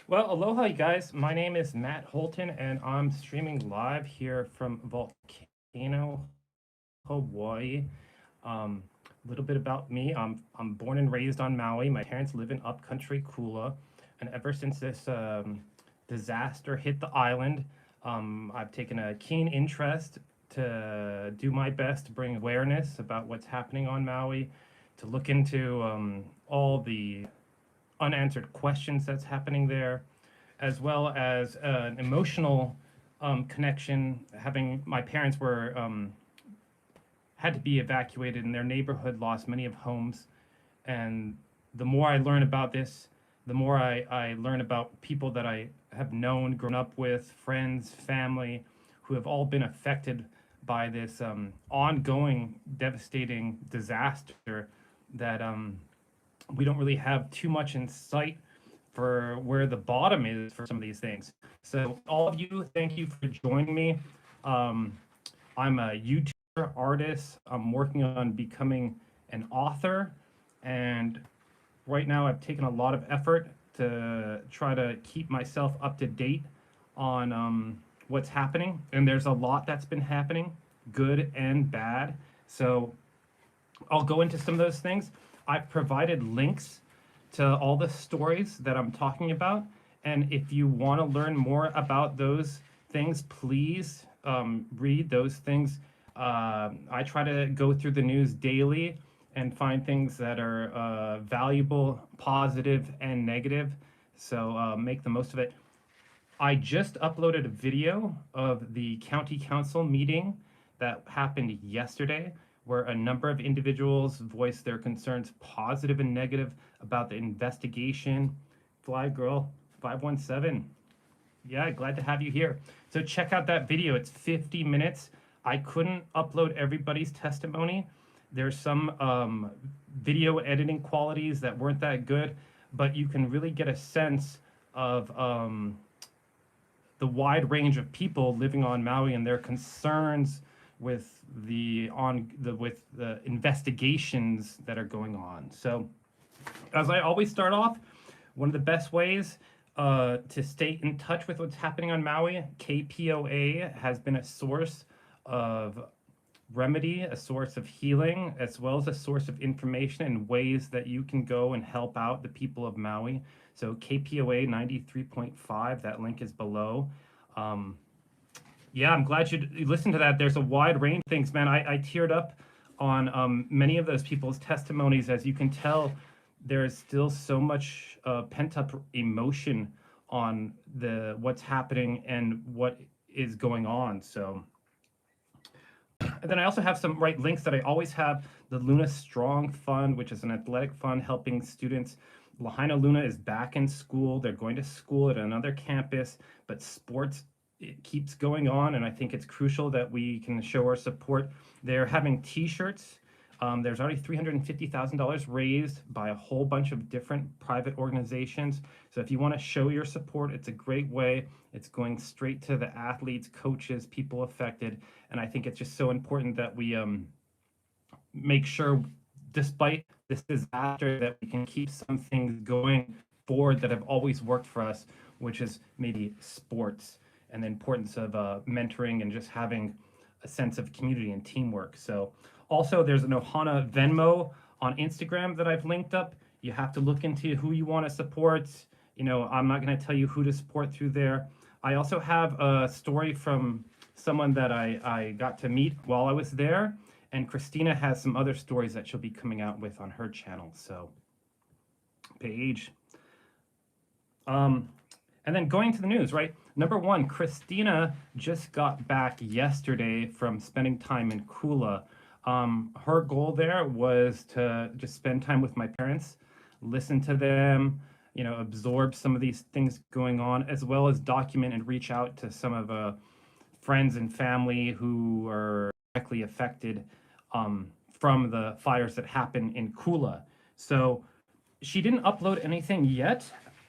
Well, aloha, you guys. My name is Matt Holton, and I'm streaming live here from Volcano, Hawaii. A little bit about me. I'm born and raised on Maui. My parents live in upcountry Kula, and ever since this disaster hit the island, I've taken a keen interest to do my best to bring awareness about what's happening on Maui, to look into all the unanswered questions that's happening there, as well as an emotional connection. Having my parents were had to be evacuated, and their neighborhood lost many of homes. And the more I learn about this, the more I learn about people that I have known, grown up with, friends, family, who have all been affected by this ongoing, devastating disaster that we don't really have too much in sight for where the bottom is for some of these things. So, all of you, thank you for joining me. Um, I'm a YouTuber, artist. I'm working on becoming an author. And right now, I've taken a lot of effort to try to keep myself up to date on what's happening. And there's a lot that's been happening, good and bad. So, I'll go into some of those things. I've provided links to all the stories that I'm talking about. And if you want to learn more about those things, please read those things. I try to go through the news daily and find things that are valuable, positive, and negative. So make the most of it. I just uploaded a video of the county council meeting that happened yesterday, where a number of individuals voiced their concerns, positive and negative, about the investigation. Fly Girl 517. Yeah, glad to have you here. So check out that video. It's 50 minutes. I couldn't upload everybody's testimony. There's some video editing qualities that weren't that good, but you can really get a sense of the wide range of people living on Maui and their concerns with the investigations that are going on. So, as I always start off, one of the best ways to stay in touch with what's happening on Maui, KPOA has been a source of remedy, a source of healing, as well as a source of information and ways that you can go and help out the people of Maui. So KPOA 93.5, that link is below. Um, yeah, I'm glad you listened to that. There's a wide range of things, man. I teared up on many of those people's testimonies. As you can tell, there's still so much pent up emotion on the what's happening and what is going on. So, and then I also have some links that I always have. The Luna Strong Fund, which is an athletic fund helping students. Lahaina Luna is back in school. They're going to school at another campus, but sports, it keeps going on, and I think it's crucial that we can show our support. They're having T-shirts. There's already $350,000 raised by a whole bunch of different private organizations. So if you want to show your support, it's a great way. It's going straight to the athletes, coaches, people affected, and I think it's just so important that we make sure, despite this disaster, that we can keep some things going forward that have always worked for us, which is maybe sports and the importance of mentoring and just having a sense of community and teamwork. So also there's an Ohana Venmo on Instagram that I've linked up. You have to look into who you want to support. You know, I'm not going to tell you who to support through there. I also have a story from someone that I got to meet while I was there. And Cristina has some other stories that she'll be coming out with on her channel. So, page. And then going to the news, right? Number one, Cristina just got back yesterday from spending time in Kula. Her goal there was to just spend time with my parents, listen to them, you know, absorb some of these things going on, as well as document and reach out to some of friends and family who are directly affected from the fires that happen in Kula. So she didn't upload anything yet.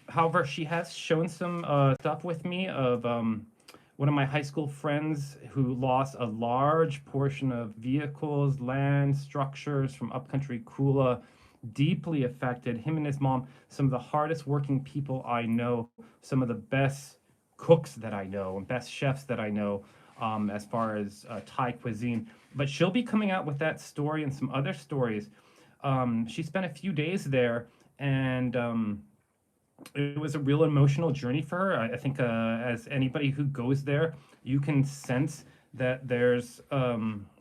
However, she has shown some stuff with me of one of my high school friends who lost a large portion of vehicles, land, structures from upcountry Kula deeply affected. Him and his mom, some of the hardest working people I know, some of the best cooks that I know, and best chefs that I know, as far as Thai cuisine. But she'll be coming out with that story and some other stories. She spent a few days there, and it was a real emotional journey for her. I think, as anybody who goes there, you can sense that there's,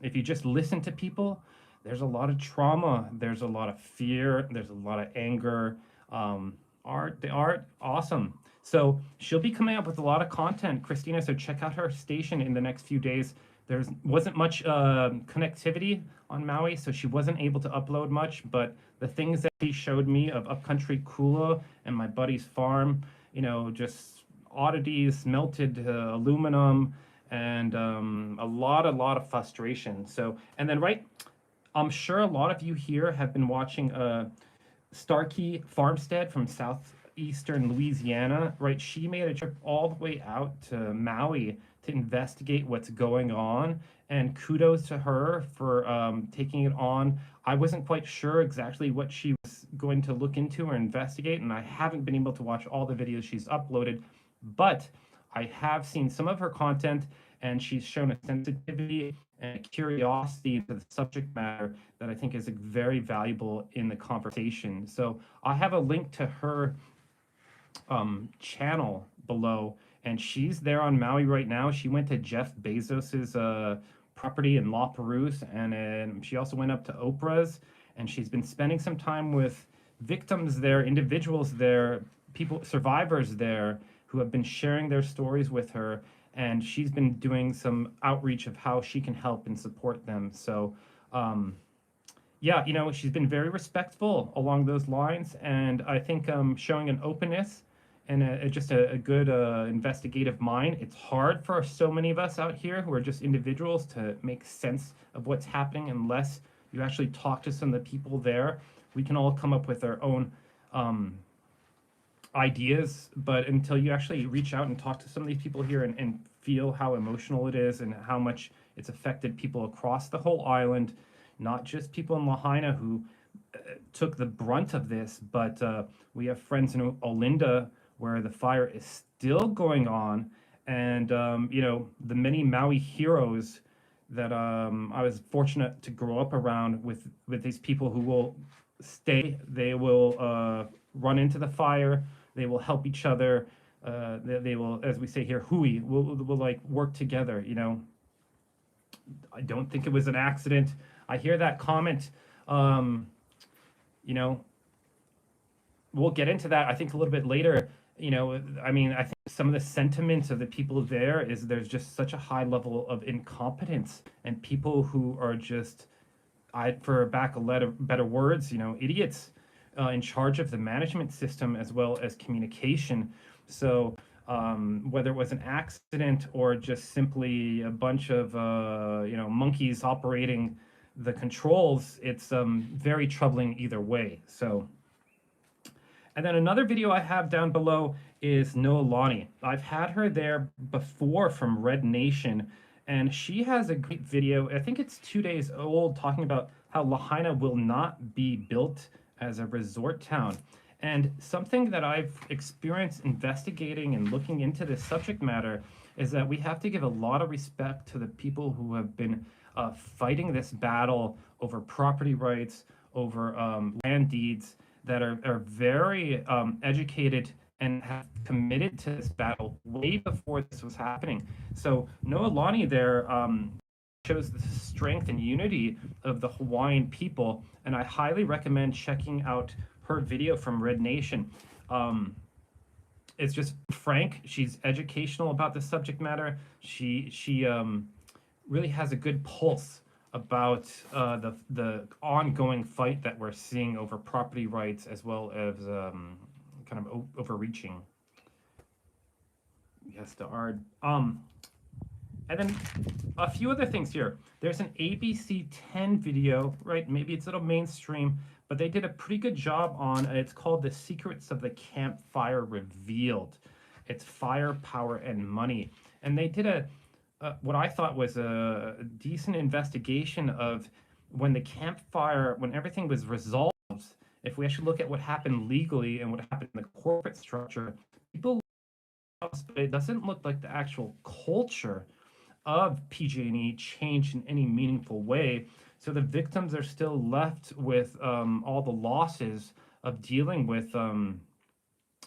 if you just listen to people, there's a lot of trauma, there's a lot of fear, there's a lot of anger. The art, awesome. So she'll be coming up with a lot of content, Christina. So check out her station in the next few days. There wasn't much connectivity on Maui, so she wasn't able to upload much. But the things that she showed me of upcountry Kula and my buddy's farm, just oddities, melted aluminum, and a lot of frustration. So, and then I'm sure a lot of you here have been watching Starkey Farmstead from southeastern Louisiana, right? She made a trip all the way out to Maui to investigate what's going on, and kudos to her for taking it on. I wasn't quite sure exactly what she was going to look into or investigate, and I haven't been able to watch all the videos she's uploaded, but I have seen some of her content, and she's shown a sensitivity and a curiosity to the subject matter that I think is very valuable in the conversation. So I have a link to her channel below, and she's there on Maui right now. She went to Jeff Bezos's property in La Perouse, and she also went up to Oprah's, and she's been spending some time with victims there, individuals there, people, survivors there, who have been sharing their stories with her, and she's been doing some outreach of how she can help and support them. So yeah, she's been very respectful along those lines, and I think showing an openness and just a good investigative mind. It's hard for so many of us out here who are just individuals to make sense of what's happening unless you actually talk to some of the people there. We can all come up with our own ideas, but until you actually reach out and talk to some of these people here and feel how emotional it is and how much it's affected people across the whole island, not just people in Lahaina who took the brunt of this, but we have friends in Olinda where the fire is still going on, and the many Maui heroes that I was fortunate to grow up around with these people who will stay, they will run into the fire, they will help each other, they will, as we say here, hui, will like work together. I don't think it was an accident. I hear that comment. We'll get into that, I think, a little bit later. I think some of the sentiments of the people there is there's just such a high level of incompetence and people who are just, for better words, idiots in charge of the management system as well as communication. So whether it was an accident or just simply a bunch of monkeys operating the controls, it's very troubling either way. So, and then another video I have down below is Noelani. I've had her there before from Red Nation, and she has a great video. I think it's 2 days old, talking about how Lahaina will not be built as a resort town. And something that I've experienced investigating and looking into this subject matter is that we have to give a lot of respect to the people who have been fighting this battle over property rights, over land deeds, that are very educated and have committed to this battle way before this was happening. So Noelani there shows the strength and unity of the Hawaiian people, and I highly recommend checking out her video from Red Nation. It's just frank. She's educational about the subject matter. She really has a good pulse about the ongoing fight that we're seeing over property rights, as well as kind of overreaching. Yes, the art. And then a few other things here. There's an ABC 10 video, right? Maybe it's a little mainstream, but they did a pretty good job on, it's called The Secrets of the Campfire Revealed. It's fire, power, and money. And they did what I thought was a decent investigation of when the campfire, when everything was resolved if we actually look at what happened legally and what happened in the corporate structure, people lost, but it doesn't look like the actual culture of PG&E changed in any meaningful way. So the victims are still left with all the losses of dealing with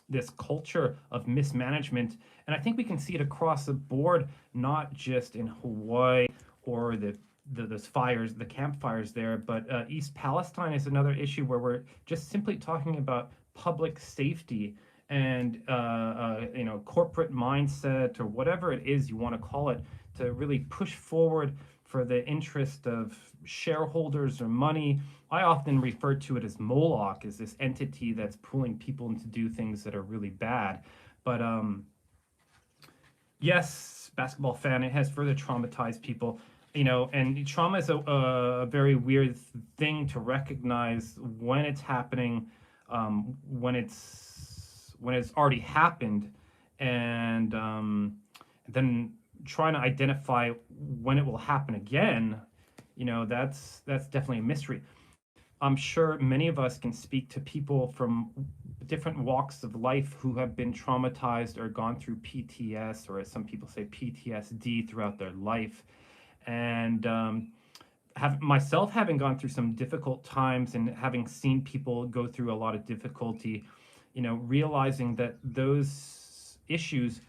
this culture of mismanagement. And I think we can see it across the board, not just in Hawaii or those fires, the campfires there, but East Palestine is another issue where we're just simply talking about public safety and corporate mindset or whatever it is you want to call it, to really push forward for the interest of shareholders or money. I often refer to it as Moloch, as this entity that's pulling people to do things that are really bad. But yes, basketball fan, it has further traumatized people. And trauma is a very weird thing to recognize when it's happening, when it's already happened, and then trying to identify when it will happen again. That's definitely a mystery. I'm sure many of us can speak to people from different walks of life who have been traumatized or gone through PTS, or as some people say, PTSD throughout their life. And having gone through some difficult times and having seen people go through a lot of difficulty, realizing that those issues,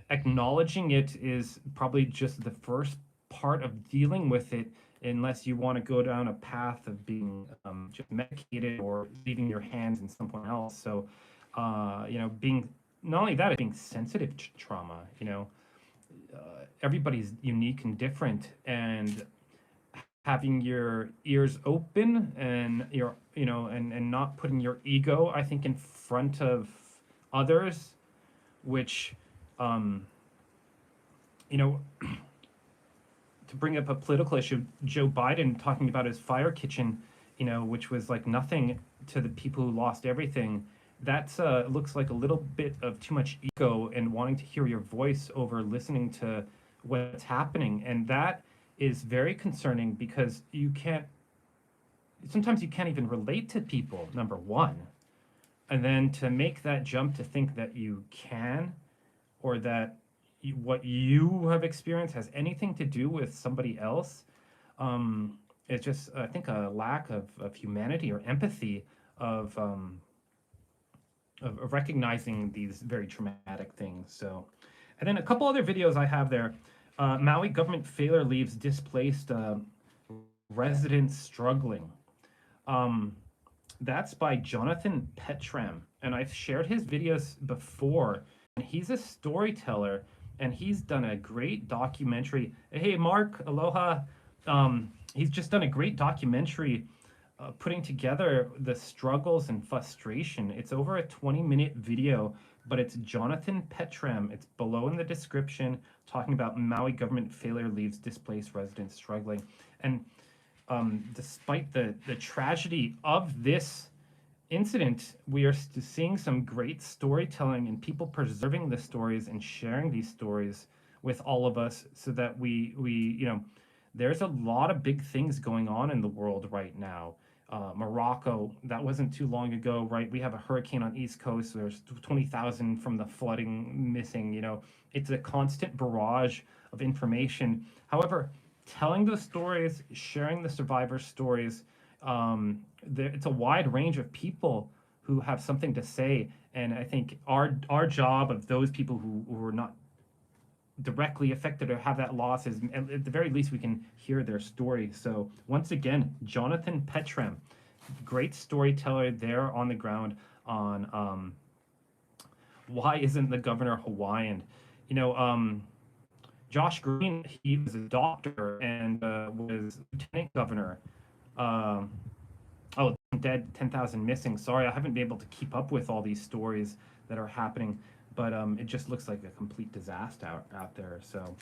acknowledging it is probably just the first part of dealing with it, unless you want to go down a path of being just medicated or leaving your hands in someone else. So, being, not only that, being sensitive to trauma. Everybody's unique and different, and having your ears open and and not putting your ego, I think, in front of others, which to bring up a political issue, Joe Biden talking about his fire kitchen, which was like nothing to the people who lost everything. That's looks like a little bit of too much ego and wanting to hear your voice over listening to what's happening. And that is very concerning, because sometimes you can't even relate to people, number one. And then to make that jump to think that you can, or that what you have experienced has anything to do with somebody else, it's just, I think, a lack of humanity or empathy of recognizing these very traumatic things. So, and then a couple other videos I have there. Maui government failure leaves displaced residents struggling. That's by Jonathan Petram, and I've shared his videos before. And he's a storyteller, and he's done a great documentary. Hey, Mark, aloha. He's just done a great documentary putting together the struggles and frustration. It's over a 20-minute video, but it's Jonathan Petram. It's below in the description, talking about Maui government failure leaves displaced residents struggling. And despite the tragedy of this incident, we are seeing some great storytelling and people preserving the stories and sharing these stories with all of us, so that we there's a lot of big things going on in the world right now. Morocco, that wasn't too long ago, right? We have a hurricane on East Coast. So there's 20,000 from the flooding missing. It's a constant barrage of information. However, telling those stories, sharing the survivor stories, it's a wide range of people who have something to say. And I think our job, of those people who are not directly affected or have that loss, is at the very least we can hear their story. So once again, Jonathan Petram, great storyteller there on the ground on why isn't the governor Hawaiian? Josh Green, he was a doctor and was lieutenant governor. Dead, 10,000 missing. Sorry, I haven't been able to keep up with all these stories that are happening, but it just looks like a complete disaster out there. So,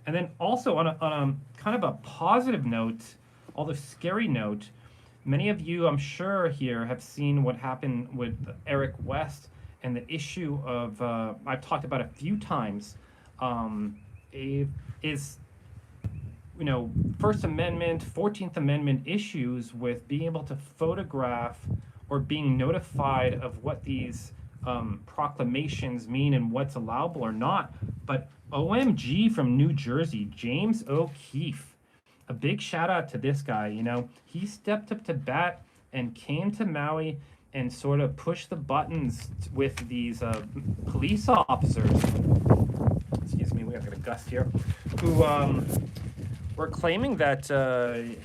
and then also on a kind of a positive note, although scary note, many of you, I'm sure, here have seen what happened with Eric West and the issue of I've talked about a few times. Is First Amendment, 14th Amendment issues with being able to photograph or being notified of what these proclamations mean and what's allowable or not. But OMG from New Jersey, James O'Keefe. A big shout out to this guy. He stepped up to bat and came to Maui and sort of pushed the buttons with these police officers. Excuse me, we have got a gust here. Who were claiming that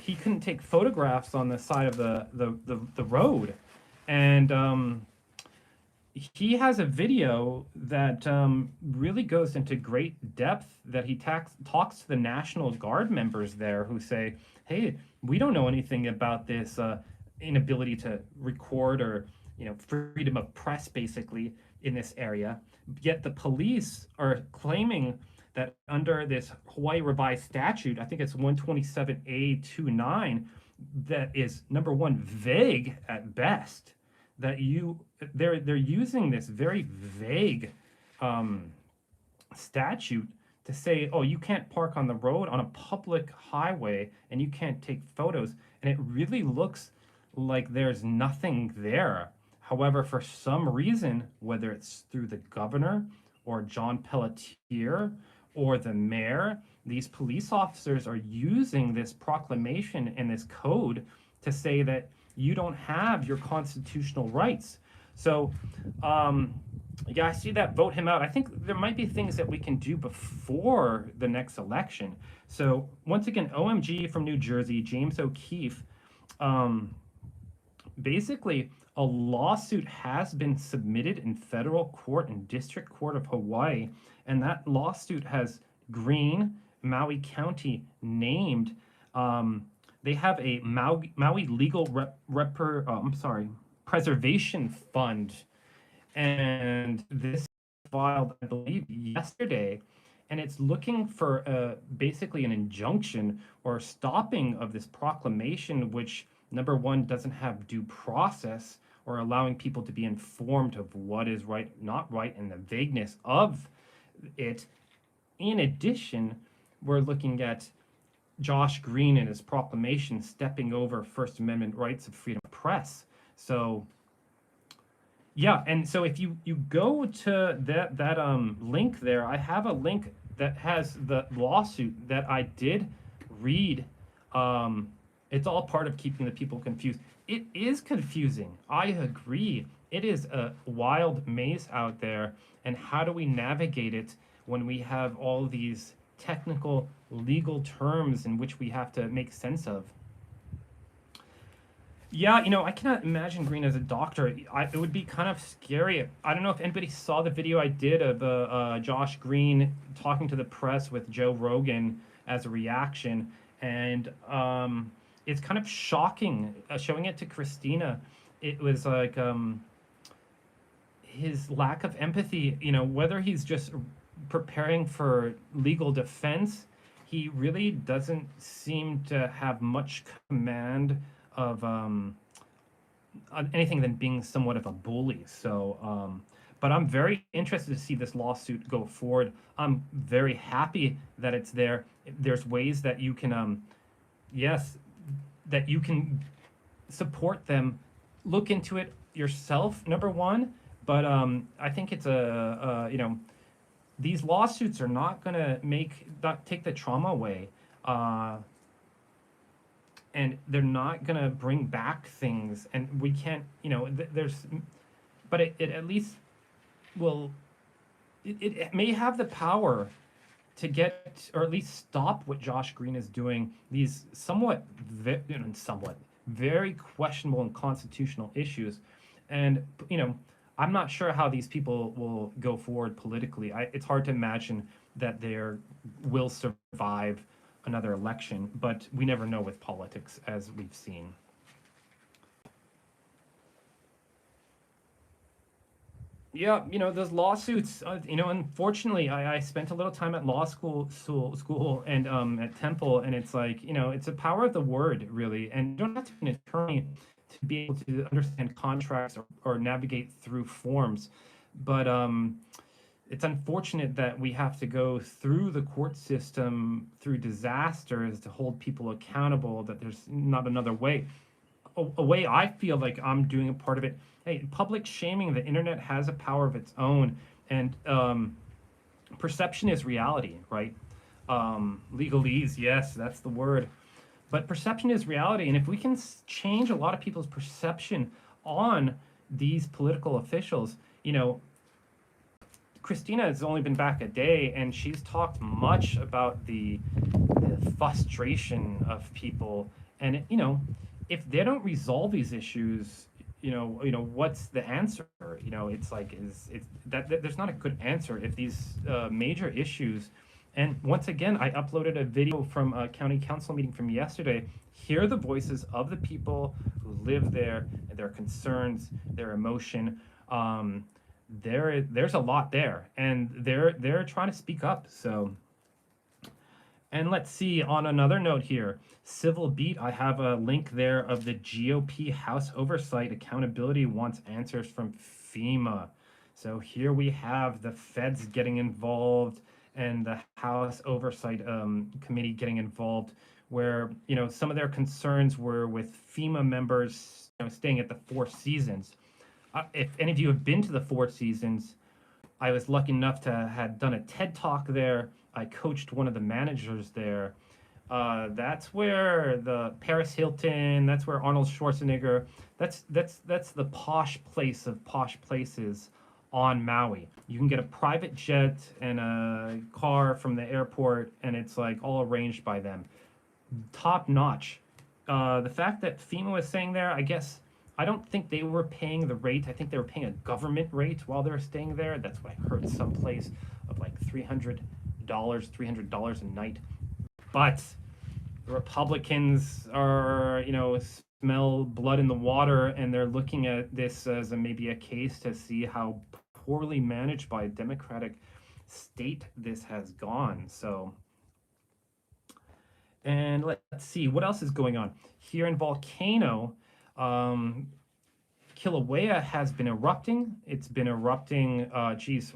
he couldn't take photographs on the side of the road, and he has a video that really goes into great depth, that he talks to the National Guard members there who say, hey, we don't know anything about this inability to record, or freedom of press basically in this area. Yet the police are claiming that under this Hawaii revised statute, I think it's 127A29, that is, number one, vague at best, that they're using this very vague statute to say, oh, you can't park on the road on a public highway and you can't take photos. And it really looks like there's nothing there. However, for some reason, whether it's through the governor or John Pelletier or the mayor, these police officers are using this proclamation and this code to say that you don't have your constitutional rights. So, yeah, I see that. Vote him out. I think there might be things that we can do before the next election. So, once again, OMG from New Jersey, James O'Keefe. Basically, a lawsuit has been submitted in federal court and district court of Hawaii, and that lawsuit has Greene, Maui County named. They have a Maui Legal Preservation Fund, and this filed, I believe, yesterday, and it's looking for basically an injunction or stopping of this proclamation, which, number one, doesn't have due process or allowing people to be informed of what is right, not right, and the vagueness of it. In addition, we're looking at Josh Green and his proclamation stepping over First Amendment rights of freedom of press. So, yeah, and so if you go to that link there, I have a link that has the lawsuit that I did read. It's all part of keeping the people confused. It is confusing. I agree. It is a wild maze out there. And how do we navigate it when we have all these technical legal terms in which we have to make sense of? Yeah, I cannot imagine Green as a doctor. It would be kind of scary. I don't know if anybody saw the video I did of Josh Green talking to the press with Joe Rogan as a reaction. And it's kind of shocking showing it to Christina. It was like his lack of empathy, whether he's just preparing for legal defense, he really doesn't seem to have much command of anything than being somewhat of a bully. So, but I'm very interested to see this lawsuit go forward. I'm very happy that it's there. There's ways that you can, yes, that you can support them. Look into it yourself, number one. But I think it's these lawsuits are not going to take the trauma away. And they're not going to bring back things. And we can't, but it at least will, it may have the power to get, or at least stop what Josh Green is doing, these somewhat very questionable and constitutional issues. And, I'm not sure how these people will go forward politically. It's hard to imagine that they will survive another election, but we never know with politics, as we've seen. Yeah, those lawsuits, unfortunately, I spent a little time at law school and at Temple, and it's like, it's a power of the word, really, and you don't have to be an attorney to be able to understand contracts or navigate through forms. But it's unfortunate that we have to go through the court system, through disasters, to hold people accountable, that there's not another way. a way I feel like I'm doing a part of it. Hey, public shaming, the internet has a power of its own, and perception is reality, right? Legalese, yes, that's the word. But perception is reality, and if we can change a lot of people's perception on these political officials, Cristina has only been back a day, and she's talked much about the frustration of people, and if they don't resolve these issues, what's the answer? It's like it's that there's not a good answer if these major issues. And once again, I uploaded a video from a county council meeting from yesterday. Hear the voices of the people who live there, their concerns, their emotion. There's a lot there, and they're trying to speak up. So, and let's see, on another note here, Civil Beat, I have a link there of the GOP House Oversight Accountability wants answers from FEMA. So here we have the feds getting involved and the House Oversight Committee getting involved, where some of their concerns were with FEMA members staying at the Four Seasons. If any of you have been to the Four Seasons, I was lucky enough to had done a TED Talk there. I coached one of the managers there. That's where the Paris Hilton, that's where Arnold Schwarzenegger, that's the posh place of posh places on Maui. You can get a private jet and a car from the airport, and it's like all arranged by them. Top notch. The fact that FEMA was saying there, I don't think they were paying the rate. I think they were paying a government rate while they were staying there. That's what I heard someplace, of like $300 a night. But the Republicans are, smell blood in the water, and they're looking at this as maybe a case to see how poorly managed by a Democratic state this has gone. So, and let's see, what else is going on? Here in Volcano, Kīlauea has been erupting. It's been erupting,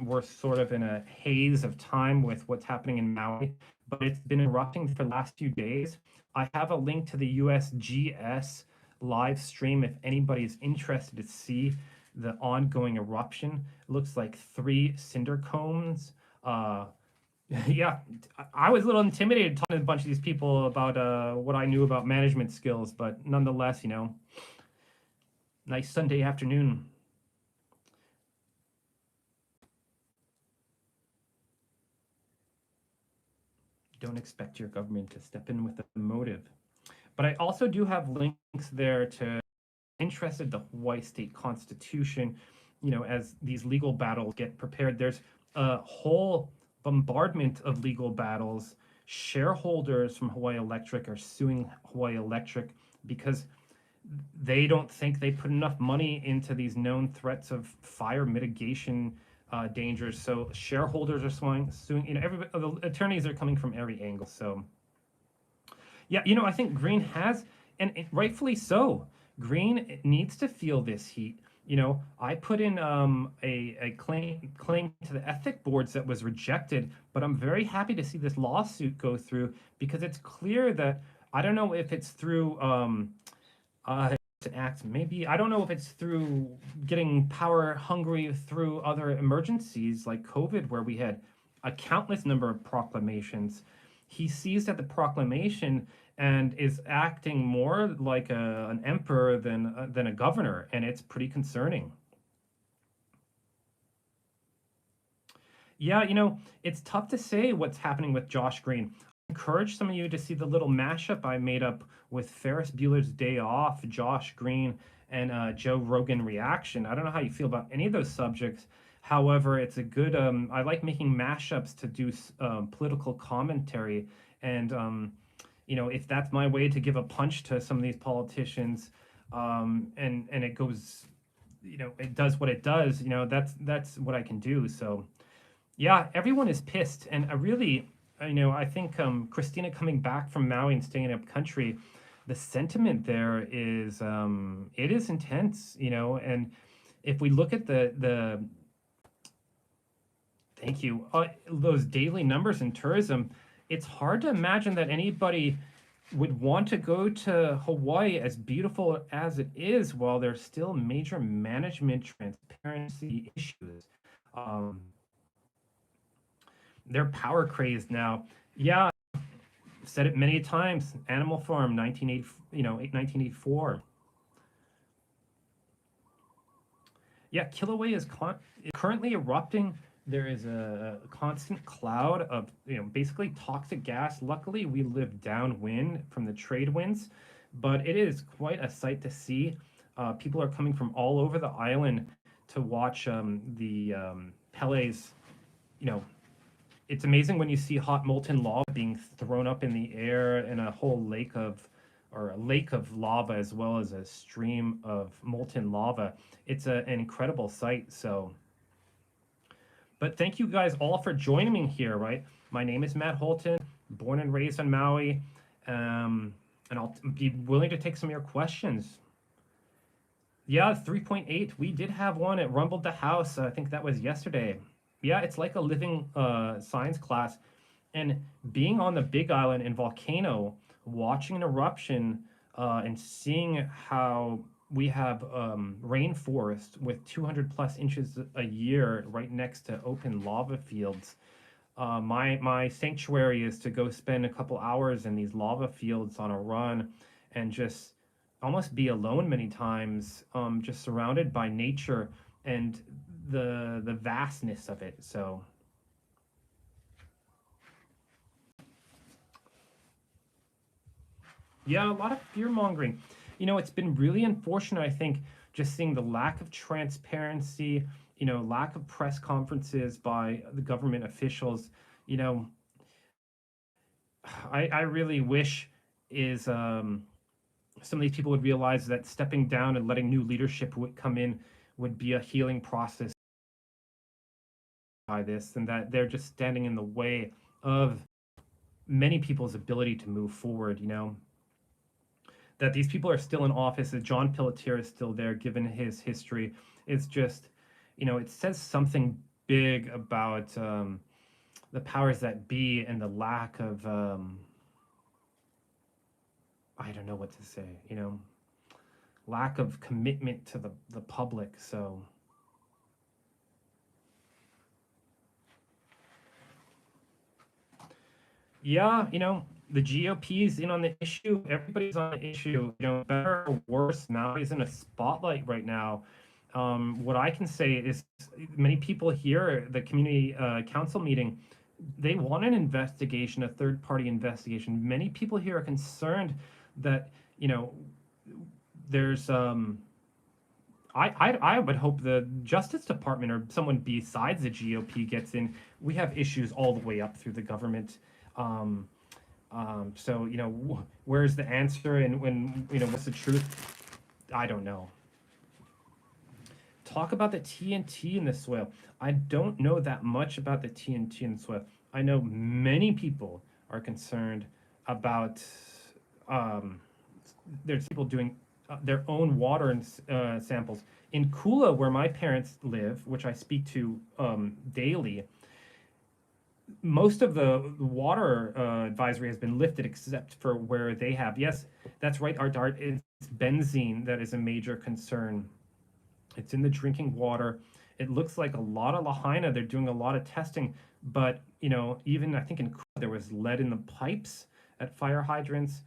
we're sort of in a haze of time with what's happening in Maui, but it's been erupting for the last few days. I have a link to the USGS live stream if anybody's interested to see the ongoing eruption. It looks like 3 cinder cones. Yeah, I was a little intimidated talking to a bunch of these people about what I knew about management skills, but nonetheless, nice Sunday afternoon. Don't expect your government to step in with a motive. But I also do have links there to interested the Hawaii State Constitution, as these legal battles get prepared. There's a whole bombardment of legal battles. Shareholders from Hawaii Electric are suing Hawaii Electric because they don't think they put enough money into these known threats of fire mitigation dangers. So shareholders are suing. The attorneys are coming from every angle. So yeah, I think Green has, and rightfully so, Green needs to feel this heat. I put in a claim to the ethic boards that was rejected, but I'm very happy to see this lawsuit go through, because it's clear that, I don't know if it's through act, maybe, I don't know if it's through getting power hungry through other emergencies like COVID, where we had a countless number of proclamations. He seized at the proclamation and is acting more like an emperor than a governor, and it's pretty concerning. Yeah, it's tough to say what's happening with Josh Green. I encourage some of you to see the little mashup I made up with Ferris Bueller's Day Off, Josh Green, and Joe Rogan reaction. I don't know how you feel about any of those subjects. However, it's a good, I like making mashups to do political commentary, and if that's my way to give a punch to some of these politicians, and it goes, it does what it does, that's what I can do. So yeah, everyone is pissed, and I think Cristina coming back from Maui and staying up country, the sentiment there is it is intense, and if we look at the thank you, those daily numbers in tourism, it's hard to imagine that anybody would want to go to Hawaii, as beautiful as it is, while there's still major management transparency issues. Um, they're power crazed now. Yeah, said it many times. Animal Farm, 1980, 1984. Yeah, Kīlauea is currently erupting. There is a constant cloud of, basically toxic gas. Luckily, we live downwind from the trade winds, but it is quite a sight to see. People are coming from all over the island to watch the Pele's. You know, it's amazing when you see hot molten lava being thrown up in the air and a whole lake of, or a lake of lava, as well as a stream of molten lava. It's an incredible sight. So, but thank you guys all for joining me here, right? My name is Matt Holton, born and raised on Maui, and I'll be willing to take some of your questions. Yeah, 3.8. We did have one. It rumbled the house. I think that was yesterday. Yeah, it's like a living science class. And being on the Big Island in Volcano, watching an eruption and seeing how we have rainforest with 200 plus inches a year right next to open lava fields. My sanctuary is to go spend a couple hours in these lava fields on a run and just almost be alone many times, just surrounded by nature and the vastness of it. So yeah, a lot of fear mongering. It's been really unfortunate, I think, just seeing the lack of transparency, lack of press conferences by the government officials. You know, I really wish is some of these people would realize that stepping down and letting new leadership would come in would be a healing process by this, and that they're just standing in the way of many people's ability to move forward. That these people are still in office, that John Pelletier is still there, given his history. It's just, it says something big about the powers that be and the lack of, I don't know what to say, lack of commitment to the public. So, yeah, the GOP is in on the issue. Everybody's on the issue. Better or worse, Maui's in a spotlight right now. What I can say is many people here, the community council meeting, they want an investigation, a third-party investigation. Many people here are concerned that, there's I would hope the Justice Department or someone besides the GOP gets in. We have issues all the way up through the government. So, where's the answer, and when, what's the truth? I don't know. Talk about the TNT in the soil. I don't know that much about the TNT in the soil. I know many people are concerned about, there's people doing their own water and samples. In Kula, where my parents live, which I speak to daily, most of the water advisory has been lifted except for where they have. Yes, that's right, Art. It's benzene that is a major concern. It's in the drinking water. It looks like a lot of Lahaina. They're doing a lot of testing, but even I think in Kula, there was lead in the pipes at fire hydrants.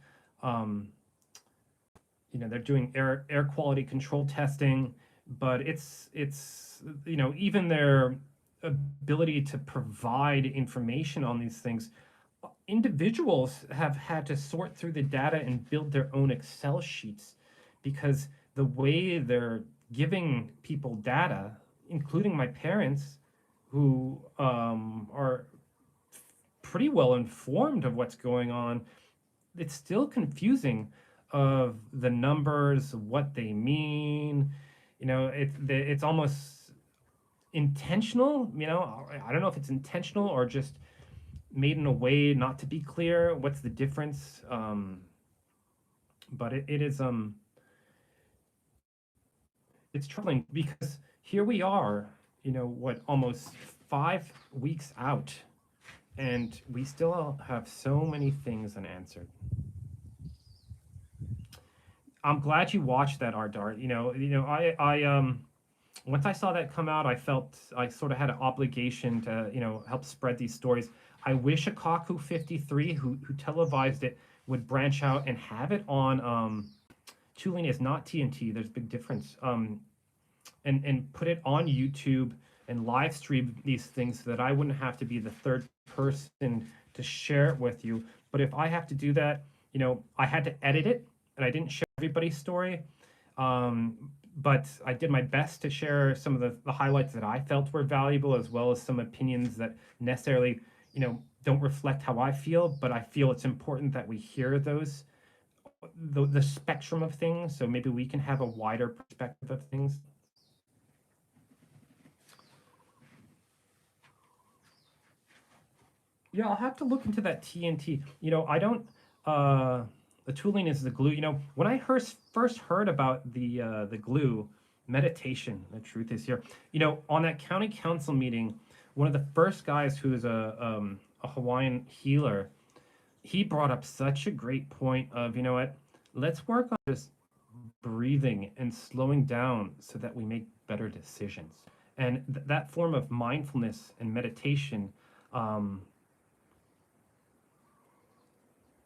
They're doing air quality control testing, but it's even their ability to provide information on these things, individuals have had to sort through the data and build their own Excel sheets, because the way they're giving people data, including my parents, who are pretty well informed of what's going on, it's still confusing of the numbers, what they mean. It's almost intentional. I don't know if it's intentional or just made in a way not to be clear. What's the difference? But it is it's troubling, because here we are, almost 5 weeks out, and we still have so many things unanswered. I'm glad you watched that, Art Dart. Once I saw that come out, I felt I sort of had an obligation to, help spread these stories. I wish Akaku 53, who televised it, would branch out and have it on. Tulane is not TNT. There's a big difference. And put it on YouTube and live stream these things so that I wouldn't have to be the third person to share it with you. But if I have to do that, I had to edit it, and I didn't share everybody's story. But I did my best to share some of the highlights that I felt were valuable, as well as some opinions that necessarily, don't reflect how I feel, but I feel it's important that we hear the spectrum of things, so maybe we can have a wider perspective of things. Yeah, I'll have to look into that TNT. I don't. The tooling is the glue. When I first heard about the glue meditation, the truth is here. On that county council meeting, one of the first guys who is a Hawaiian healer, he brought up such a great point of, what, let's work on just breathing and slowing down so that we make better decisions. And that form of mindfulness and meditation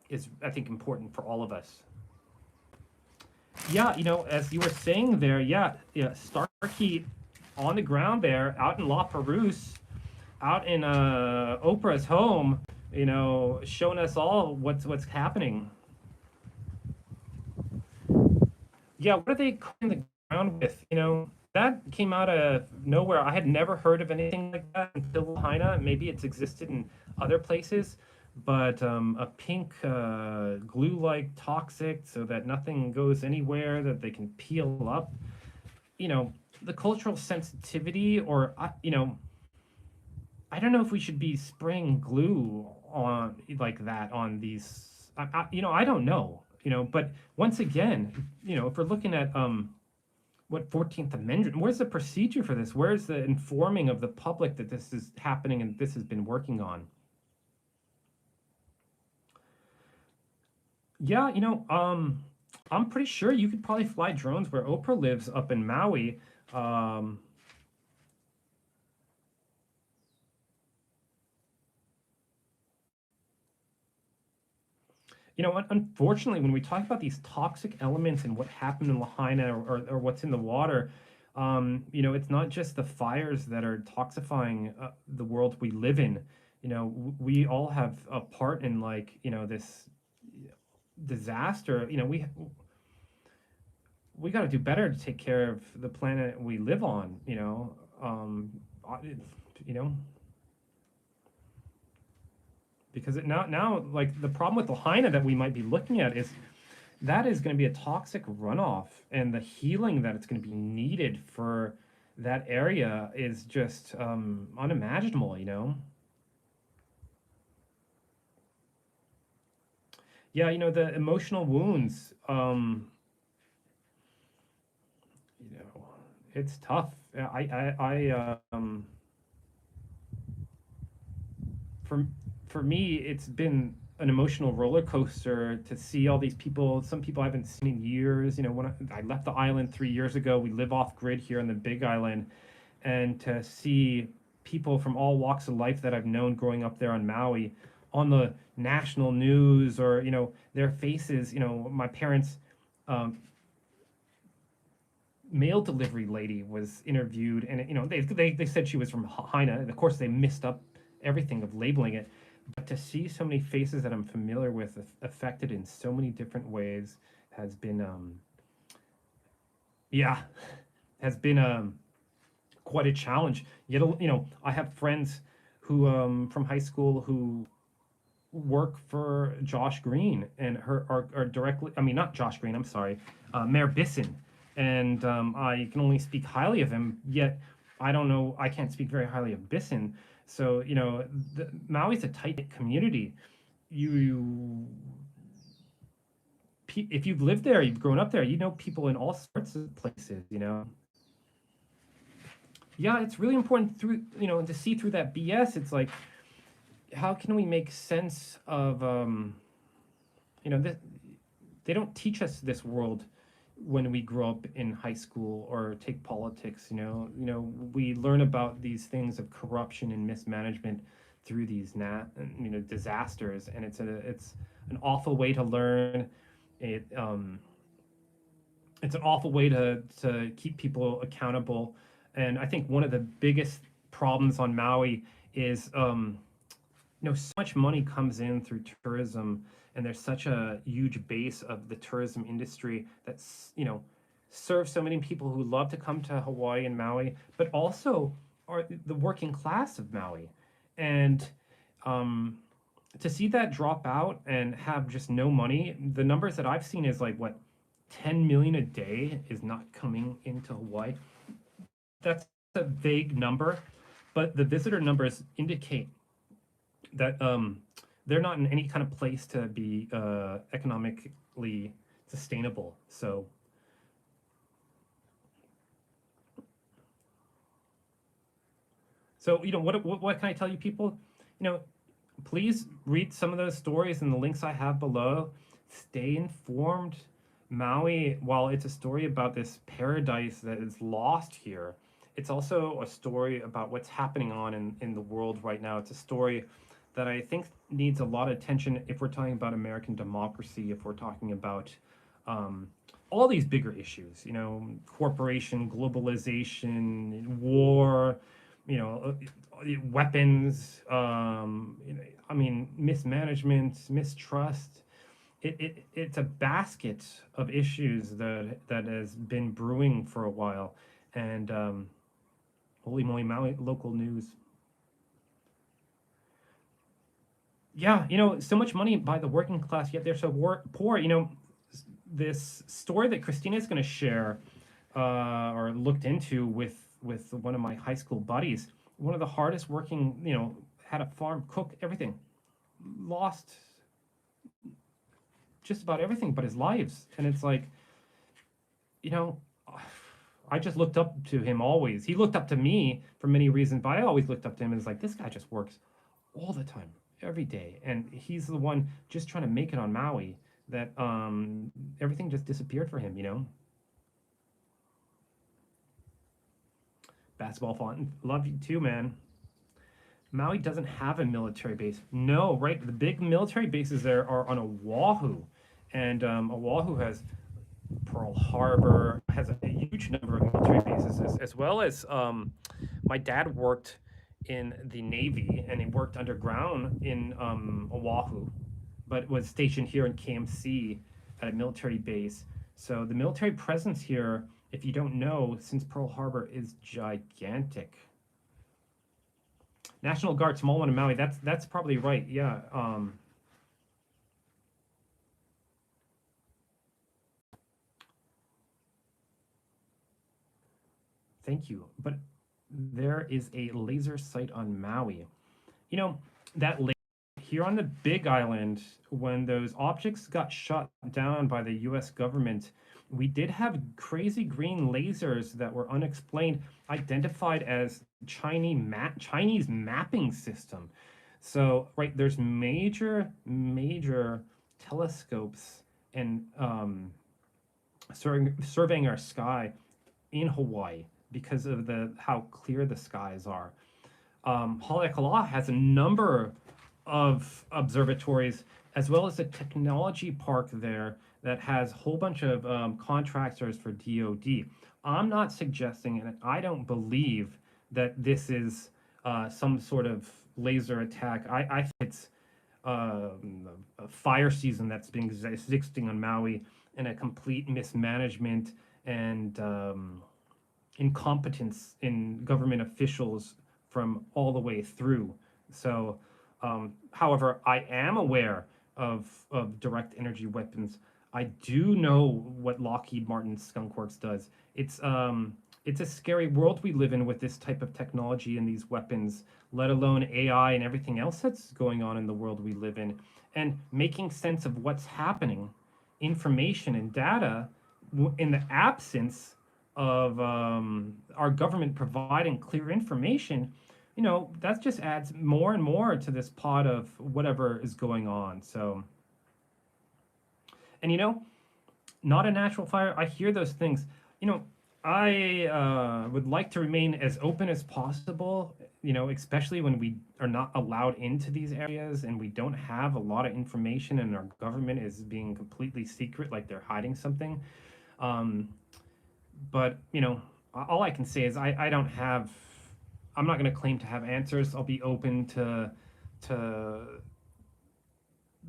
is, I think, important for all of us. Yeah, as you were saying there, yeah, Starkey on the ground there, out in La Perouse, out in Oprah's home, showing us all what's happening. Yeah, what are they covering the ground with? That came out of nowhere. I had never heard of anything like that until Lahaina. Maybe it's existed in other places, but a pink glue-like toxic so that nothing goes anywhere, that they can peel up. The cultural sensitivity, or I don't know if we should be spraying glue on like that on these. I don't know. But once again, if we're looking at what 14th Amendment, where's the procedure for this? Where's the informing of the public that this is happening and this has been working on? Yeah, I'm pretty sure you could probably fly drones where Oprah lives up in Maui. Unfortunately, when we talk about these toxic elements and what happened in Lahaina or what's in the water, it's not just the fires that are toxifying the world we live in. We all have a part in this disaster. We got to do better to take care of the planet we live on. You know, because now like the problem with Lahaina that we might be looking at is that is going to be a toxic runoff, and the healing that it's going to be needed for that area is just unimaginable. Yeah, the emotional wounds, it's tough. For me, it's been an emotional roller coaster to see all these people. Some people I haven't seen in years. When I left the island 3 years ago, we live off grid here on the Big Island, and to see people from all walks of life that I've known growing up there on Maui on the national news, or their faces. My parents' mail delivery lady was interviewed, and they said she was from Lahaina, and of course they missed up everything of labeling it. But to see so many faces that I'm familiar with affected in so many different ways has been has been quite a challenge. Yet I have friends who from high school who work for Josh Green, and are directly, I mean, not Josh Green, I'm sorry, Mayor Bisson, and I can only speak highly of him, yet I don't know, I can't speak very highly of Bisson. So Maui's a tight-knit community. If you've lived there, you've grown up there, people in all sorts of places. Yeah, it's really important to see through that BS. It's like, how can we make sense of they don't teach us this world when we grow up in high school or take politics. We learn about these things of corruption and mismanagement through these disasters, and it's an awful way to learn. It um it's an awful way to keep people accountable. And I think one of the biggest problems on Maui is so much money comes in through tourism, and there's such a huge base of the tourism industry that's serves so many people who love to come to Hawaii and Maui, but also are the working class of Maui. And um, to see that drop out and have just no money, the numbers that I've seen is like what 10 million a day is not coming into Hawaii. That's a vague number, but the visitor numbers indicate that they're not in any kind of place to be economically sustainable. So what can I tell you, people? You know, Please read some of those stories in the links I have below. Stay informed. Maui, while it's a story about this paradise that is lost here, it's also a story about what's happening on in the world right now. It's a story that I think needs a lot of attention if we're talking about American democracy, if we're talking about um, all these bigger issues, corporation, globalization, war, weapons, mismanagement, mistrust. It's a basket of issues that has been brewing for a while. And holy moly, Maui local news. Yeah, so much money by the working class, yet they're so poor. This story that Christina is going to share or looked into with one of my high school buddies, one of the hardest working, had a farm, cook, everything, lost just about everything but his lives. And it's like, you know, I just looked up to him always. He looked up to me for many reasons, but I always looked up to him and was like, this guy just works all the time, every day. And he's the one just trying to make it on Maui that everything just disappeared for him. Basketball font. Love you too, man. Maui doesn't have a military base. No, right? The big military bases there are on Oahu. And Oahu has Pearl Harbor, has a huge number of military bases, as well as my dad worked in the Navy and he worked underground in Oahu, but was stationed here in KMC at a military base. So the military presence here, if you don't know, since Pearl Harbor is gigantic. National Guard, small one in Maui. That's probably right. Yeah. Thank you. But there is a laser site on Maui. That laser here on the Big Island, when those objects got shot down by the U.S. government, we did have crazy green lasers that were unexplained, identified as Chinese mapping system. So, right, there's major telescopes and surveying our sky in Hawaii because of how clear the skies are. Haleakala has a number of observatories, as well as a technology park there that has a whole bunch of contractors for DoD. I'm not suggesting, and I don't believe that this is some sort of laser attack. I think it's a fire season that's been existing on Maui, and a complete mismanagement and incompetence in government officials from all the way through. So, however, I am aware of direct energy weapons. I do know what Lockheed Martin Skunk Works does. It's a scary world we live in with this type of technology and these weapons, let alone AI and everything else that's going on in the world we live in. And making sense of what's happening, information and data, in the absence of our government providing clear information, that just adds more and more to this pot of whatever is going on. So, and not a natural fire. I hear those things. You know, I would like to remain as open as possible, you know, especially when we are not allowed into these areas and we don't have a lot of information and our government is being completely secret, like they're hiding something. Um, but, you know, all I can say is I don't have, I'm not going to claim to have answers. I'll be open to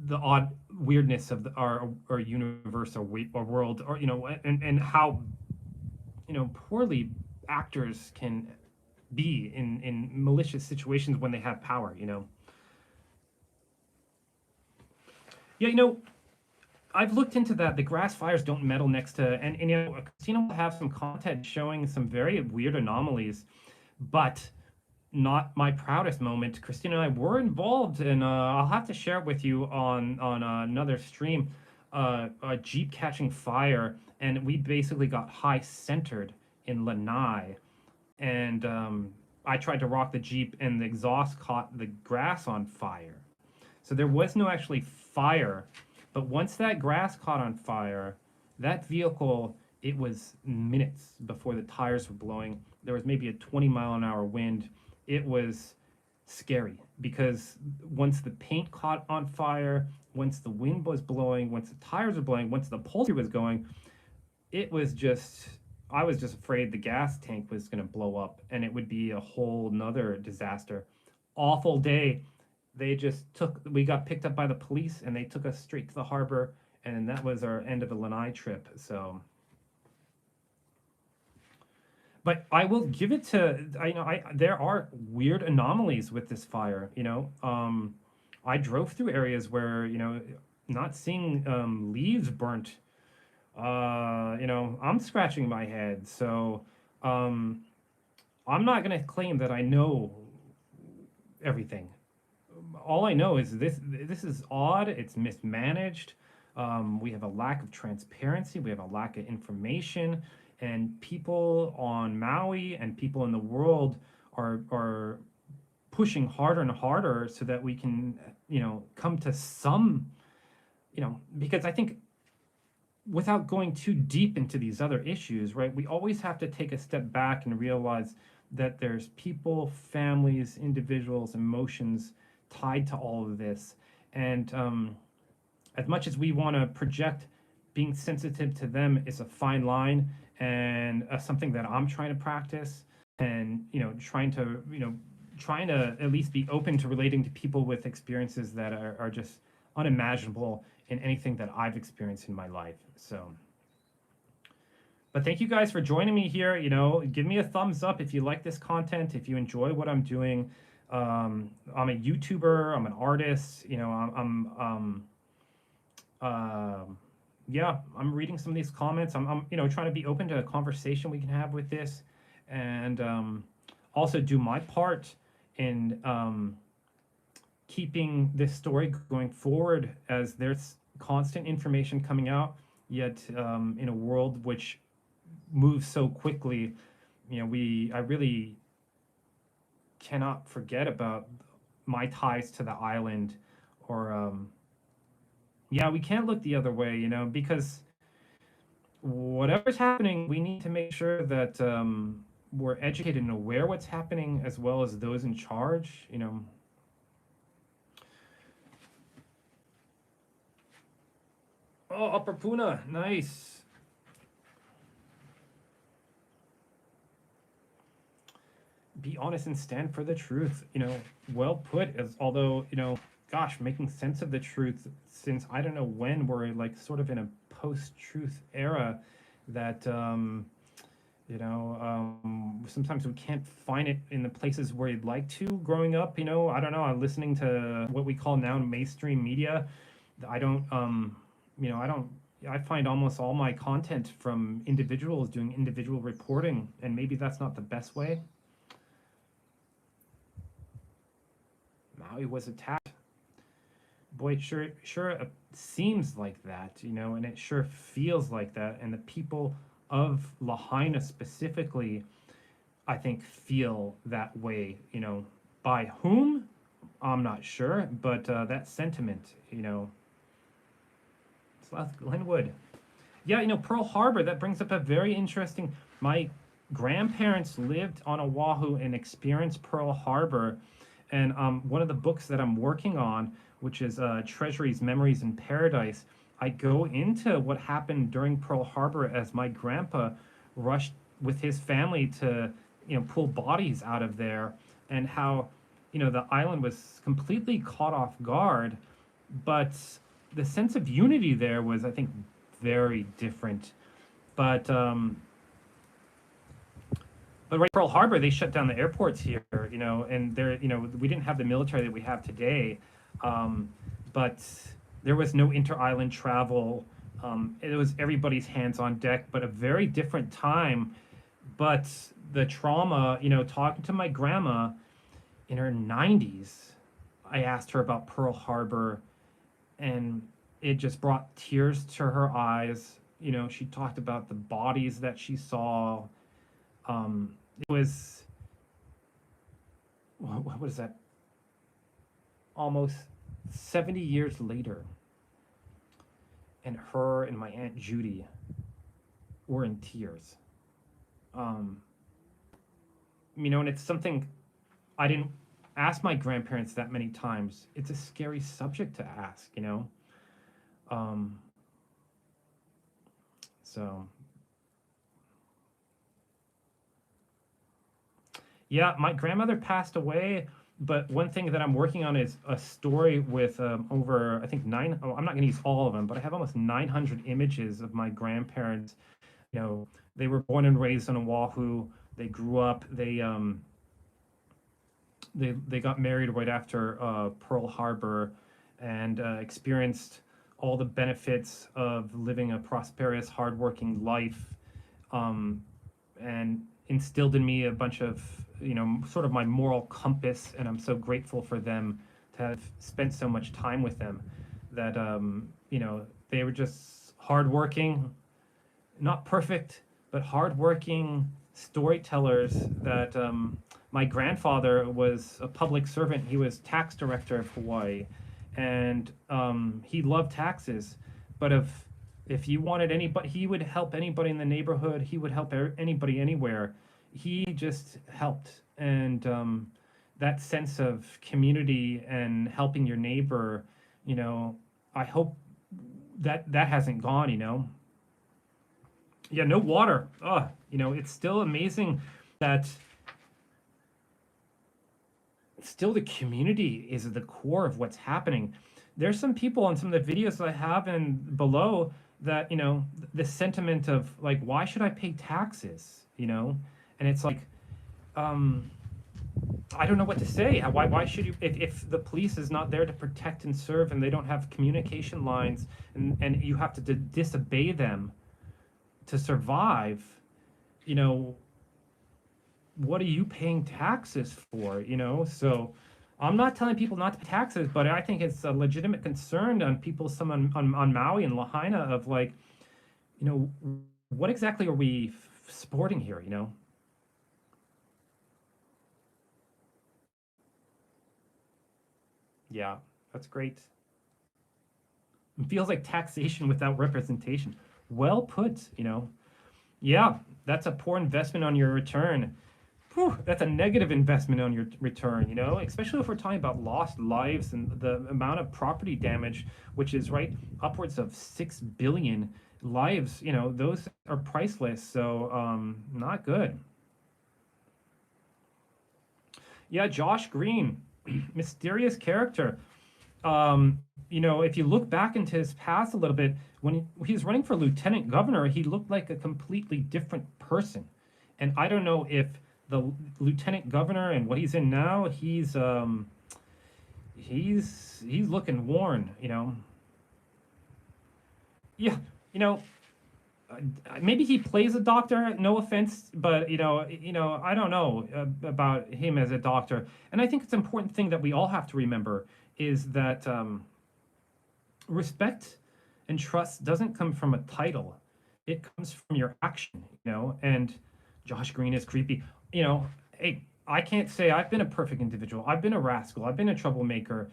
the odd weirdness of our universe or or world, or, you know, and how, you know, poorly actors can be in malicious situations when they have power, you know. Yeah, you know, I've looked into that. The grass fires don't meddle next to, and you know, Casino will have some content showing some very weird anomalies, but not my proudest moment. Christina and I were involved, and I'll have to share it with you on another stream. A jeep catching fire, and we basically got high centered in Lanai, and I tried to rock the jeep, and the exhaust caught the grass on fire. So there was no actually fire, but once that grass caught on fire, that vehicle, it was minutes before the tires were blowing. There was maybe a 20-mile-an-hour wind. It was scary because once the paint caught on fire, once the wind was blowing, once the tires were blowing, once the upholstery was going, it was just, I was just afraid the gas tank was going to blow up and it would be a whole nother disaster. Awful day. They just took, we got picked up by the police and they took us straight to the harbor, and that was our end of the Lanai trip. So, but I will give it to, I know, I there are weird anomalies with this fire, you know. I drove through areas where, you know, not seeing leaves burnt, you know, I'm scratching my head. So, um, I'm not going to claim that I know everything. All I know is this is odd, it's mismanaged. We have a lack of transparency, we have a lack of information, and people on Maui and people in the world are pushing harder and harder so that we can, you know, come to some, you know, because I think without going too deep into these other issues, right, we always have to take a step back and realize that there's people, families, individuals, emotions tied to all of this. And as much as we want to project being sensitive to them is a fine line, and something that I'm trying to practice, and, you know, trying to at least be open to relating to people with experiences that are just unimaginable in anything that I've experienced in my life. So, but thank you guys for joining me here. You know, give me a thumbs up if you like this content, if you enjoy what I'm doing. I'm a YouTuber, I'm an artist, you know, yeah, I'm reading some of these comments. I'm, you know, trying to be open to a conversation we can have with this, and also do my part in keeping this story going forward, as there's constant information coming out, yet in a world which moves so quickly, you know, I really cannot forget about my ties to the island, or yeah, we can't look the other way, you know, because whatever's happening, we need to make sure that we're educated and aware what's happening, as well as those in charge, you know. Oh, Upper Puna, nice. Be honest and stand for the truth, you know, well put. As although, you know, gosh, making sense of the truth, since I don't know when we're like sort of in a post-truth era, that you know, sometimes we can't find it in the places where you'd like to growing up, you know. I don't know, I'm listening to what we call now mainstream media. I don't you know, I find almost all my content from individuals doing individual reporting, and maybe that's not the best way. Maui was attacked. Boy, it sure seems like that, you know, and it sure feels like that. And the people of Lahaina specifically, I think, feel that way, you know. By whom? I'm not sure, but that sentiment, you know. South Glenwood. Yeah, Pearl Harbor, that brings up a very interesting. My grandparents lived on Oahu and experienced Pearl Harbor. And one of the books that I'm working on, which is Treasuries, Memories in Paradise, I go into what happened during Pearl Harbor as my grandpa rushed with his family to, pull bodies out of there, and how, the island was completely caught off guard, but the sense of unity there was, I think, very different. But right, Pearl Harbor, they shut down the airports here, and there, we didn't have the military that we have today, but there was no inter-island travel. It was everybody's hands on deck, but a very different time. But the trauma, talking to my grandma in her 90s, I asked her about Pearl Harbor, and it just brought tears to her eyes. She talked about the bodies that she saw. It was, what is that? Almost 70 years later, and her and my Aunt Judy were in tears. And it's something I didn't ask my grandparents that many times. It's a scary subject to ask. So, yeah, my grandmother passed away, but one thing that I'm working on is a story with over, I think, I'm not going to use all of them, but I have almost 900 images of my grandparents. They were born and raised on Oahu. They grew up. They got married right after Pearl Harbor, and experienced all the benefits of living a prosperous, hardworking life, and instilled in me a bunch of, sort of my moral compass. And I'm so grateful for them to have spent so much time with them. That they were just hardworking, not perfect, but hardworking storytellers. That my grandfather was a public servant. He was tax director of Hawaii, and he loved taxes. But if you wanted anybody, he would help anybody in the neighborhood. He would help anybody anywhere. He just helped, and that sense of community and helping your neighbor, I hope that hasn't gone. Yeah, no water. It's still amazing that still the community is at the core of what's happening. There's some people on some of the videos that I have and below that, the sentiment of like, why should I pay taxes? And it's like, I don't know what to say. Why should you, if the police is not there to protect and serve, and they don't have communication lines, and you have to disobey them to survive, what are you paying taxes for? So I'm not telling people not to pay taxes, but I think it's a legitimate concern on people, some on Maui and Lahaina, of like, what exactly are we supporting here? Yeah, that's great. It feels like taxation without representation. Well put. Yeah, that's a poor investment on your return. Whew, that's a negative investment on your return, especially if we're talking about lost lives and the amount of property damage, which is right upwards of 6 billion lives. Those are priceless. So, not good. Yeah, Josh Green, mysterious character. If you look back into his past a little bit, when he was running for lieutenant governor, he looked like a completely different person. And I don't know if the lieutenant governor and what he's in now, he's looking worn. Yeah, you know, maybe he plays a doctor. No offense, but I don't know about him as a doctor. And I think it's an important thing that we all have to remember is that respect and trust doesn't come from a title; it comes from your action. And Josh Green is creepy. Hey, I can't say I've been a perfect individual. I've been a rascal. I've been a troublemaker.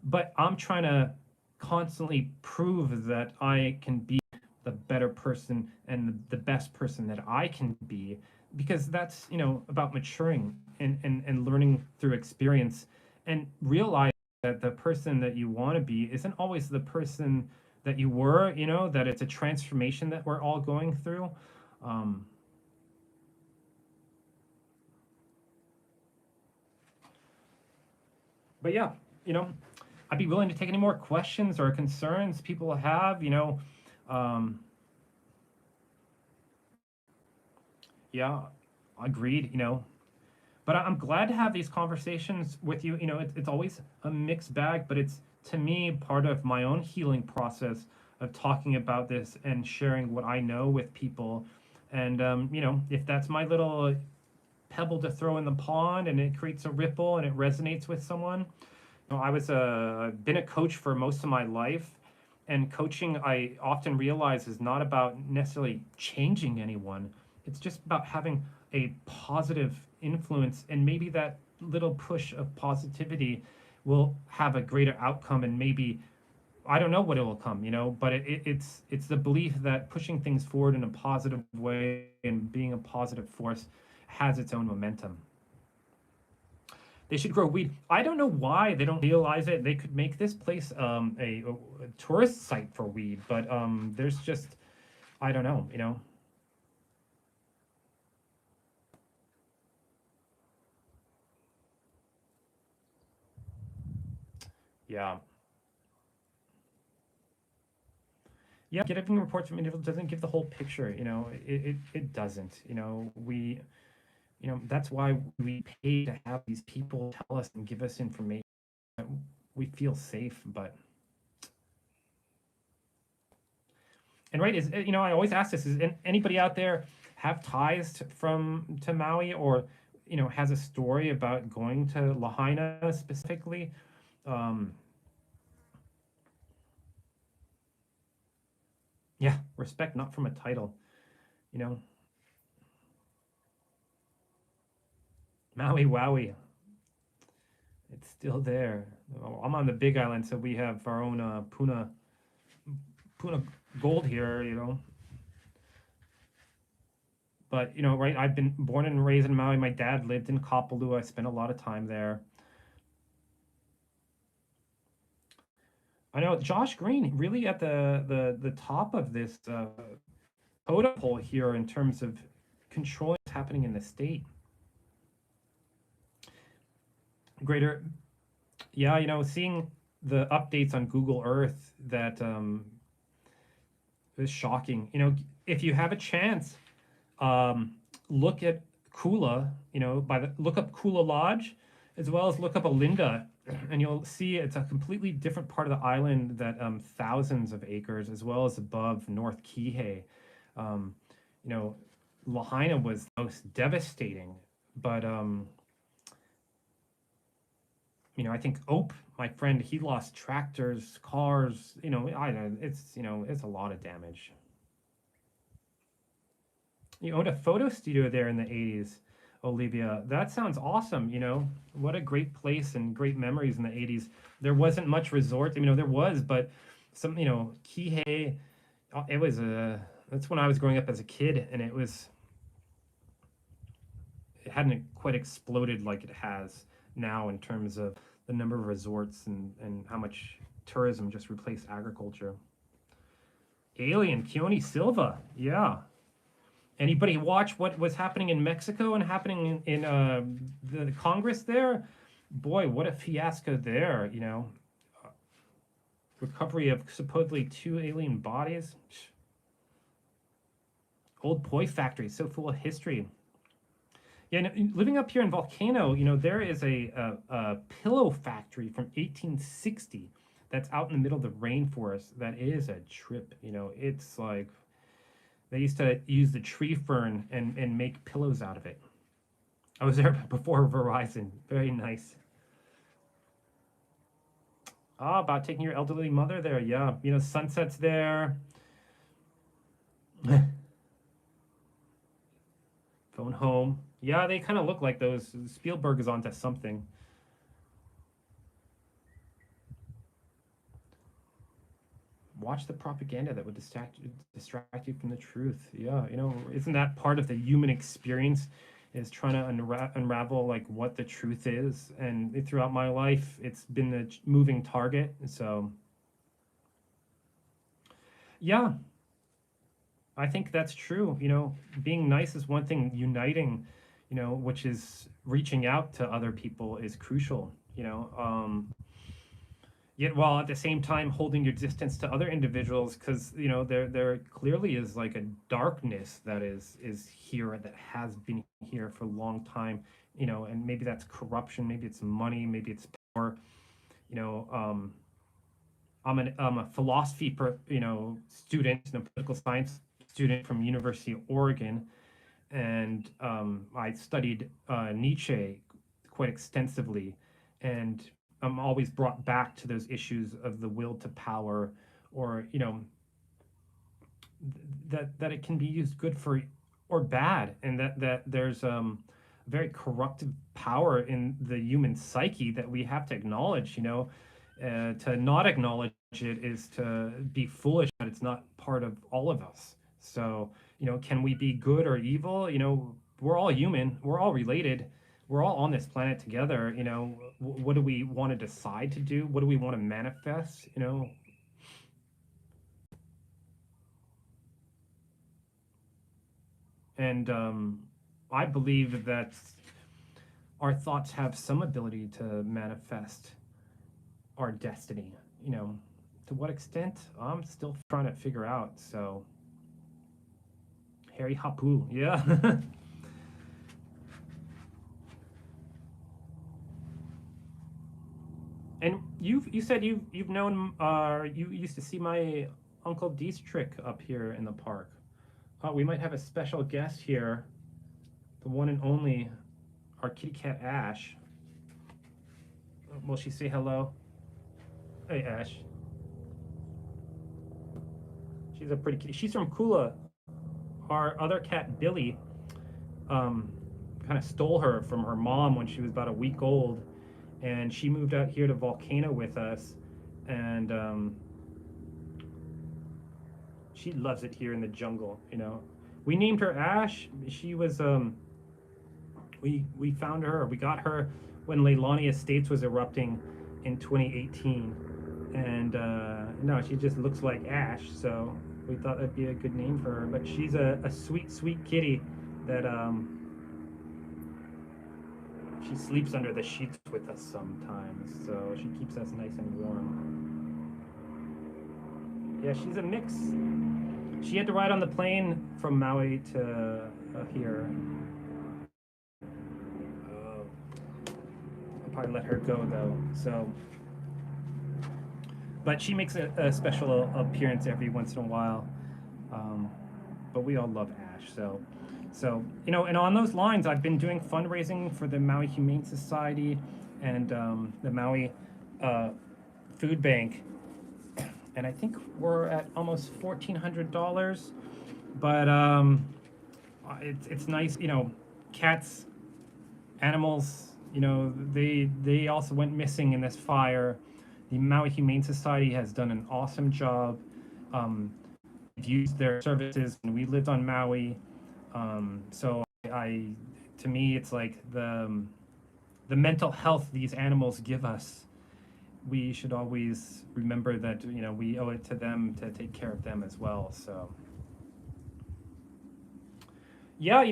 But I'm trying to constantly prove that I can be the better person and the best person that I can be, because that's, about maturing and learning through experience, and realize that the person that you want to be isn't always the person that you were, that it's a transformation that we're all going through. Um, but yeah, I'd be willing to take any more questions or concerns people have, Um, yeah, agreed, But I'm glad to have these conversations with you. It's always a mixed bag, but it's, to me, part of my own healing process of talking about this and sharing what I know with people. And, if that's my little pebble to throw in the pond and it creates a ripple and it resonates with someone. I was been a coach for most of my life, and coaching, I often realize, is not about necessarily changing anyone. It's just about having a positive influence, and maybe that little push of positivity will have a greater outcome, and maybe I don't know what it will come, but it's the belief that pushing things forward in a positive way and being a positive force has its own momentum. They should grow weed. I don't know why they don't realize it. They could make this place a tourist site for weed, but there's just, I don't know. Yeah. Yeah, getting reports from individuals doesn't give the whole picture, it doesn't. That's why we pay to have these people tell us and give us information. We feel safe, but and right is, I always ask this: is anybody out there have ties to Maui, or has a story about going to Lahaina specifically? Um, yeah, respect not from a title, you know. Maui Wowie, it's still there. I'm on the Big Island, so we have our own Puna gold here. But right, I've been born and raised in Maui. My dad lived in Kapalua. I spent a lot of time there. I know Josh Green really at the top of this totem pole here in terms of controlling what's happening in the state. Greater, yeah, seeing the updates on Google Earth that is shocking. If you have a chance, um, look at Kula. Look up Kula Lodge, as well as look up Olinda, and you'll see it's a completely different part of the island that thousands of acres, as well as above North Kihei. Um, Lahaina was most devastating, but I think Ope, my friend, he lost tractors, cars. I don't. It's a lot of damage. You owned a photo studio there in the 80s, Olivia. That sounds awesome. What a great place and great memories in the 80s. There wasn't much resort. There was, but some, Kihei, it was that's when I was growing up as a kid, and it hadn't quite exploded like it has now in terms of the number of resorts and how much tourism just replaced agriculture. Alien, Keone Silva. Yeah. Anybody watch what was happening in Mexico and happening in the Congress there? Boy, what a fiasco there, Recovery of supposedly 2 alien bodies. Old Poi factory, so full of history. Yeah, living up here in Volcano, there is a pillow factory from 1860 that's out in the middle of the rainforest. That is a trip, It's like they used to use the tree fern and make pillows out of it. I was there before Verizon. Very nice. Ah, about taking your elderly mother there. Yeah, sunsets there. Phone home. Yeah, they kind of look like those. Spielberg is onto something. watch the propaganda that would distract you from the truth. Yeah, isn't that part of the human experience? Is trying to unravel like what the truth is, and throughout my life, it's been the moving target. So, yeah, I think that's true. Being nice is one thing. Uniting, which is reaching out to other people, is crucial. Yet while at the same time holding your distance to other individuals, because there clearly is like a darkness that is here, that has been here for a long time. And maybe that's corruption, maybe it's money, maybe it's power. you know um I'm a philosophy student and a political science student from University of Oregon, and I studied Nietzsche quite extensively, and I'm always brought back to those issues of the will to power, or that it can be used good for or bad, and that there's very corruptive power in the human psyche that we have to acknowledge. To not acknowledge it is to be foolish, but it's not part of all of us. So, can we be good or evil? We're all human, we're all related, we're all on this planet together. What do we want to decide to do? What do we want to manifest? And I believe that our thoughts have some ability to manifest our destiny. To what extent, I'm still trying to figure out. So, Harry Hapu, yeah. And you said you've known, you used to see my Uncle Dietrich up here in the park. We might have a special guest here, the one and only, our kitty cat Ash. Will she say hello? Hey Ash. She's a pretty kitty. She's from Kula. Our other cat Billy um, kind of stole her from her mom when she was about a week old, and she moved out here to Volcano with us, and she loves it here in the jungle. We named her Ash. She was we found her, or we got her when Leilani Estates was erupting in 2018, and no, she just looks like Ash, so we thought that'd be a good name for her. But she's a sweet kitty that she sleeps under the sheets with us sometimes, so she keeps us nice and warm. Yeah, she's a mix. She had to ride on the plane from Maui to here. I'll probably let her go though. So, but she makes a special appearance every once in a while. But we all love Ash. And on those lines, I've been doing fundraising for the Maui Humane Society and the Maui Food Bank, and I think we're at almost $1,400. But it's nice, cats, animals. They also went missing in this fire. The Maui Humane Society has done an awesome job. They've used their services, and we lived on Maui. So to me, it's like the mental health these animals give us. We should always remember that we owe it to them to take care of them as well. So yeah,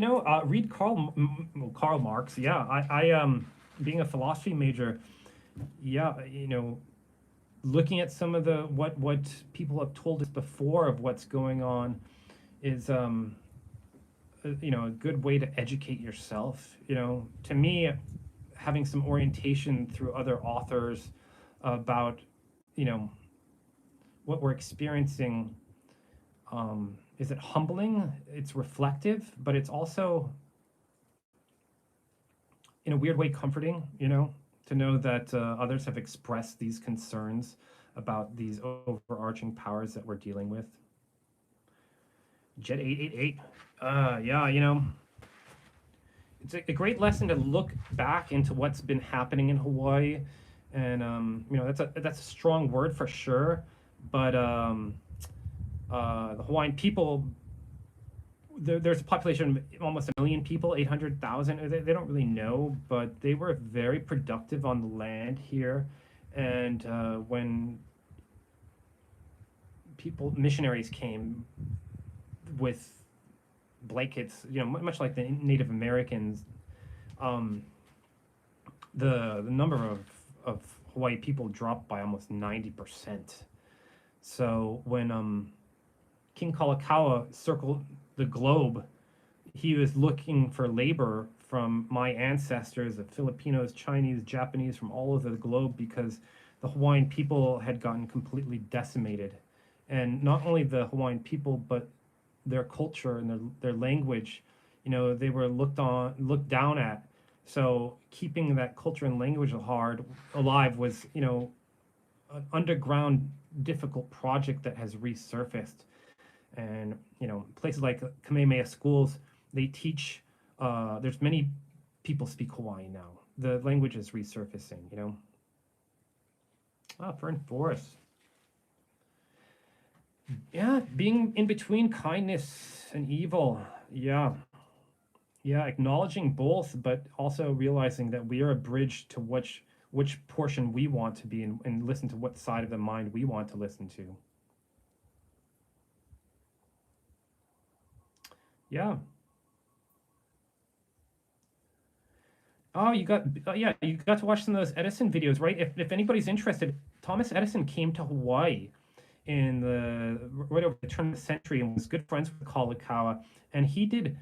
read Karl Marx. Yeah, I being a philosophy major, yeah, looking at some of the what people have told us before of what's going on is a good way to educate yourself. To me, having some orientation through other authors about what we're experiencing, is it humbling? It's reflective, but it's also in a weird way comforting, to know that others have expressed these concerns about these overarching powers that we're dealing with. Jet 888. Yeah, it's a great lesson to look back into what's been happening in Hawaii, and that's a strong word for sure, but the Hawaiian people, there's a population of almost 1 million people, 800,000. They don't really know, but they were very productive on the land here. And when missionaries came with blankets, much like the Native Americans, um, the number of Hawaii people dropped by almost 90%. So when King Kalakaua circled the globe, he was looking for labor from my ancestors, the Filipinos, Chinese, Japanese, from all over the globe, because the Hawaiian people had gotten completely decimated. And not only the Hawaiian people, but their culture and their language, they were looked down at. So keeping that culture and language alive was, an underground difficult project that has resurfaced. And places like Kamehameha schools, they teach. There's many people speak Hawaiian now. The language is resurfacing. Fern Forest. Yeah, being in between kindness and evil. Yeah, yeah, acknowledging both, but also realizing that we are a bridge to which portion we want to be, and listen to what side of the mind we want to listen to. Yeah. Oh, you got to watch some of those Edison videos, right? If anybody's interested, Thomas Edison came to Hawaii in the right over the turn of the century and was good friends with Kalakaua, and he did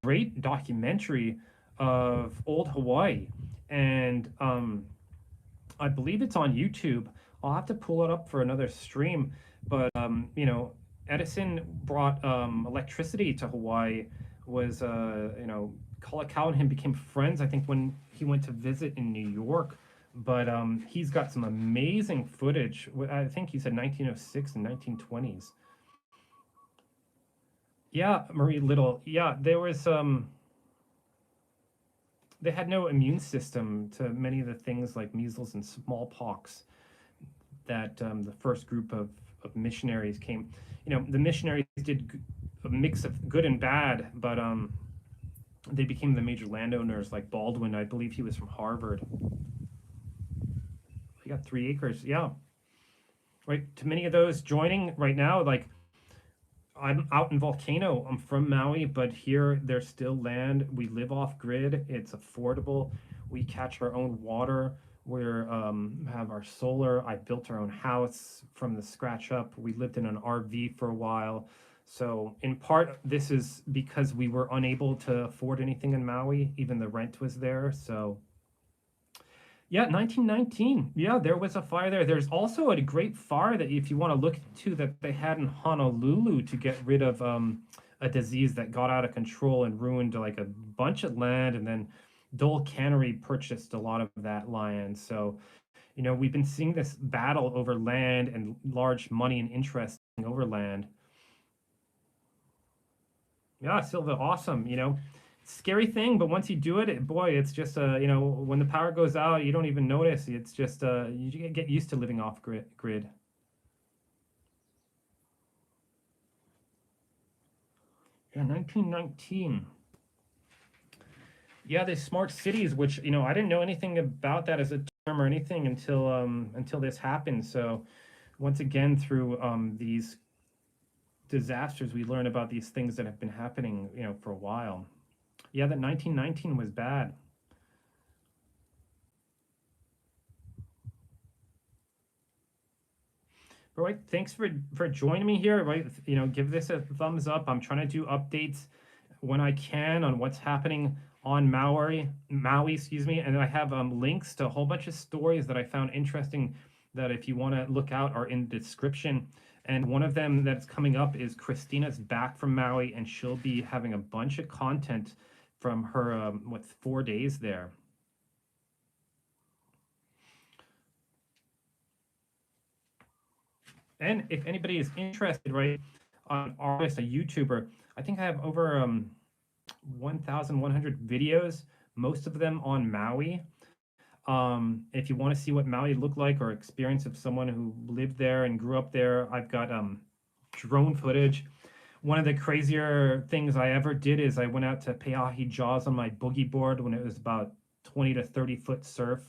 great documentary of old Hawaii, and I believe it's on YouTube. I'll have to pull it up for another stream, but Edison brought electricity to Hawaii. Was Kalakaua and him became friends, I think, when he went to visit in New York. But he's got some amazing footage. I think he said 1906 and 1920s. Yeah, Marie Little. Yeah, there was they had no immune system to many of the things like measles and smallpox that the first group of missionaries came. The missionaries did a mix of good and bad, but they became the major landowners, like Baldwin. I believe he was from Harvard. He got 3 acres. Yeah, right. To many of those joining right now, like I'm out in Volcano. I'm from Maui, but here there's still land. We live off grid. It's affordable. We catch our own water. We're have our solar. I built our own house from the scratch up. We lived in an RV for a while. So in part, this is because we were unable to afford anything in Maui. Even the rent was there. So yeah, 1919. Yeah, there was a fire there. There's also a great fire that, if you want to look into, that they had in Honolulu to get rid of a disease that got out of control and ruined like a bunch of land. And then Dole Cannery purchased a lot of that land. So, we've been seeing this battle over land and large money and interest over land. Yeah, Silva, awesome. Scary thing, but once you do it, boy, it's just when the power goes out, you don't even notice. It's just you get used to living off grid. Yeah, 1919. Yeah, the smart cities, which I didn't know anything about that as a term or anything until this happened. So once again, through these disasters, we learn about these things that have been happening, for a while. Yeah, that 1919 was bad. All right, thanks for joining me here. Right, give this a thumbs up. I'm trying to do updates when I can on what's happening on Maui, excuse me. And then I have links to a whole bunch of stories that I found interesting that, if you want to look out, are in the description. And one of them that's coming up is Christina's back from Maui, and she'll be having a bunch of content from her 4 days there. And if anybody is interested, right, on artist, a YouTuber, I think I have over 1,100 videos, most of them on Maui. If you want to see what Maui looked like or experience of someone who lived there and grew up there, I've got drone footage. One of the crazier things I ever did is I went out to Peahi Jaws on my boogie board when it was about 20 to 30 foot surf,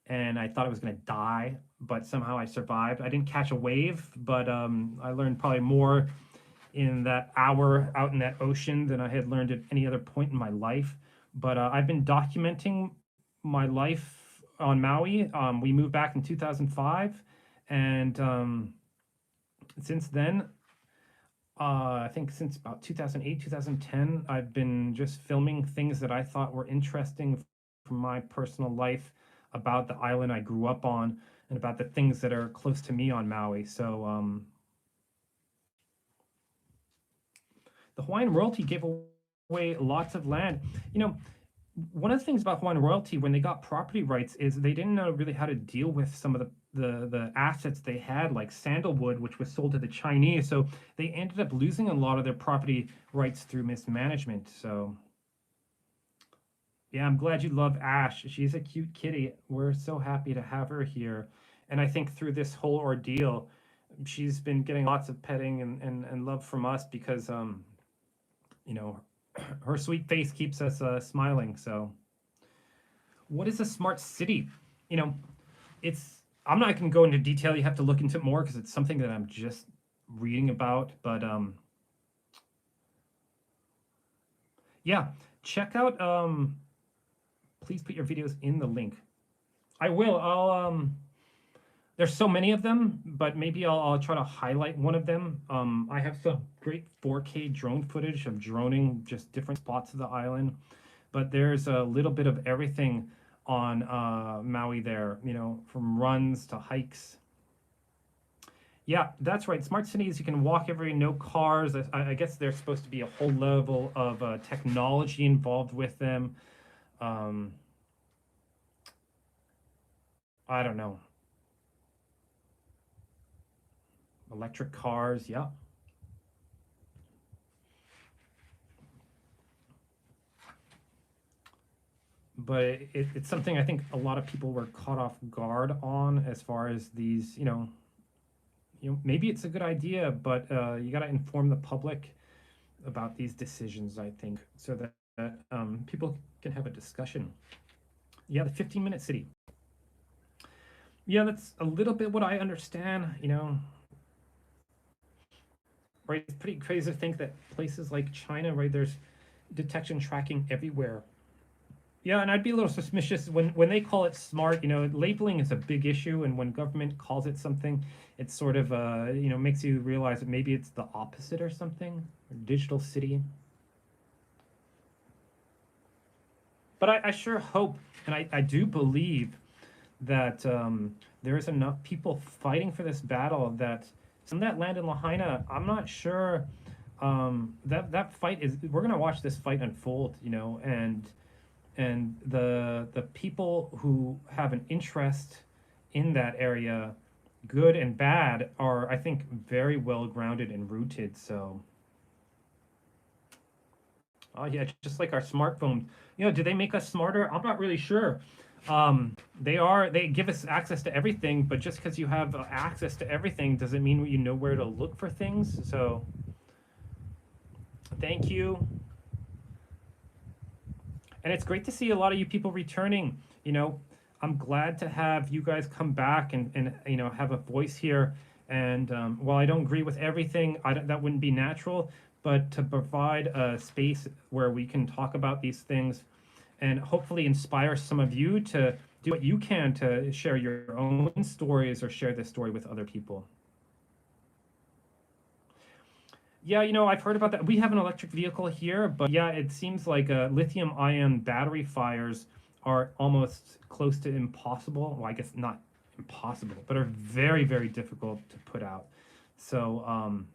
and I thought I was going to die, but somehow I survived. I didn't catch a wave, but I learned probably more in that hour out in that ocean than I had learned at any other point in my life. But I've been documenting my life on Maui. We moved back in 2005, and since then, I think since about 2008, 2010, I've been just filming things that I thought were interesting from my personal life about the island I grew up on and about the things that are close to me on Maui. So the Hawaiian royalty gave away lots of land. You know, one of the things about Hawaiian royalty when they got property rights is they didn't know really how to deal with some of the assets they had, like sandalwood, which was sold to the Chinese. So they ended up losing a lot of their property rights through mismanagement. So yeah, I'm glad you love Ash. She's a cute kitty. We're so happy to have her here. And I think through this whole ordeal, she's been getting lots of petting and love from us because you know, her sweet face keeps us smiling. So, what is a smart city? You know, it's I'm not going to go into detail. You have to look into it more because it's something that I'm just reading about. But yeah, check out. Please put your videos in the link. I will. There's so many of them, but maybe I'll try to highlight one of them. I have some great 4K drone footage of droning just different spots of the island, but there's a little bit of everything on Maui there, you know, from runs to hikes. Yeah, that's right. Smart cities, you can walk everywhere, no cars. I guess there's supposed to be a whole level of technology involved with them. Um, I don't know. Electric cars, yeah. But it's something I think a lot of people were caught off guard on as far as these, maybe it's a good idea, but you got to inform the public about these decisions, I think, so that people can have a discussion. Yeah, the 15-minute city. Yeah, that's a little bit what I understand, right? It's pretty crazy to think that places like China, right, there's detection tracking everywhere. Yeah, and I'd be a little suspicious when they call it smart. Labeling is a big issue, and when government calls it something, it sort of makes you realize that maybe it's the opposite or something. Or digital city. But I sure hope, and I do believe that there is enough people fighting for this battle that some of that land in Lahaina, I'm not sure that fight is. We're gonna watch this fight unfold, and the people who have an interest in that area, good and bad, are I think very well grounded and rooted. So, oh yeah, just like our smartphones. Do they make us smarter? I'm not really sure. They give us access to everything, but just because you have access to everything doesn't mean you know where to look for things. So, thank you. And it's great to see a lot of you people returning. I'm glad to have you guys come back and have a voice here. And while I don't agree with everything, that wouldn't be natural. But to provide a space where we can talk about these things and hopefully inspire some of you to do what you can to share your own stories or share this story with other people. Yeah, I've heard about that. We have an electric vehicle here, but yeah, it seems like lithium-ion battery fires are almost close to impossible. Well, I guess not impossible, but are very, very difficult to put out. So,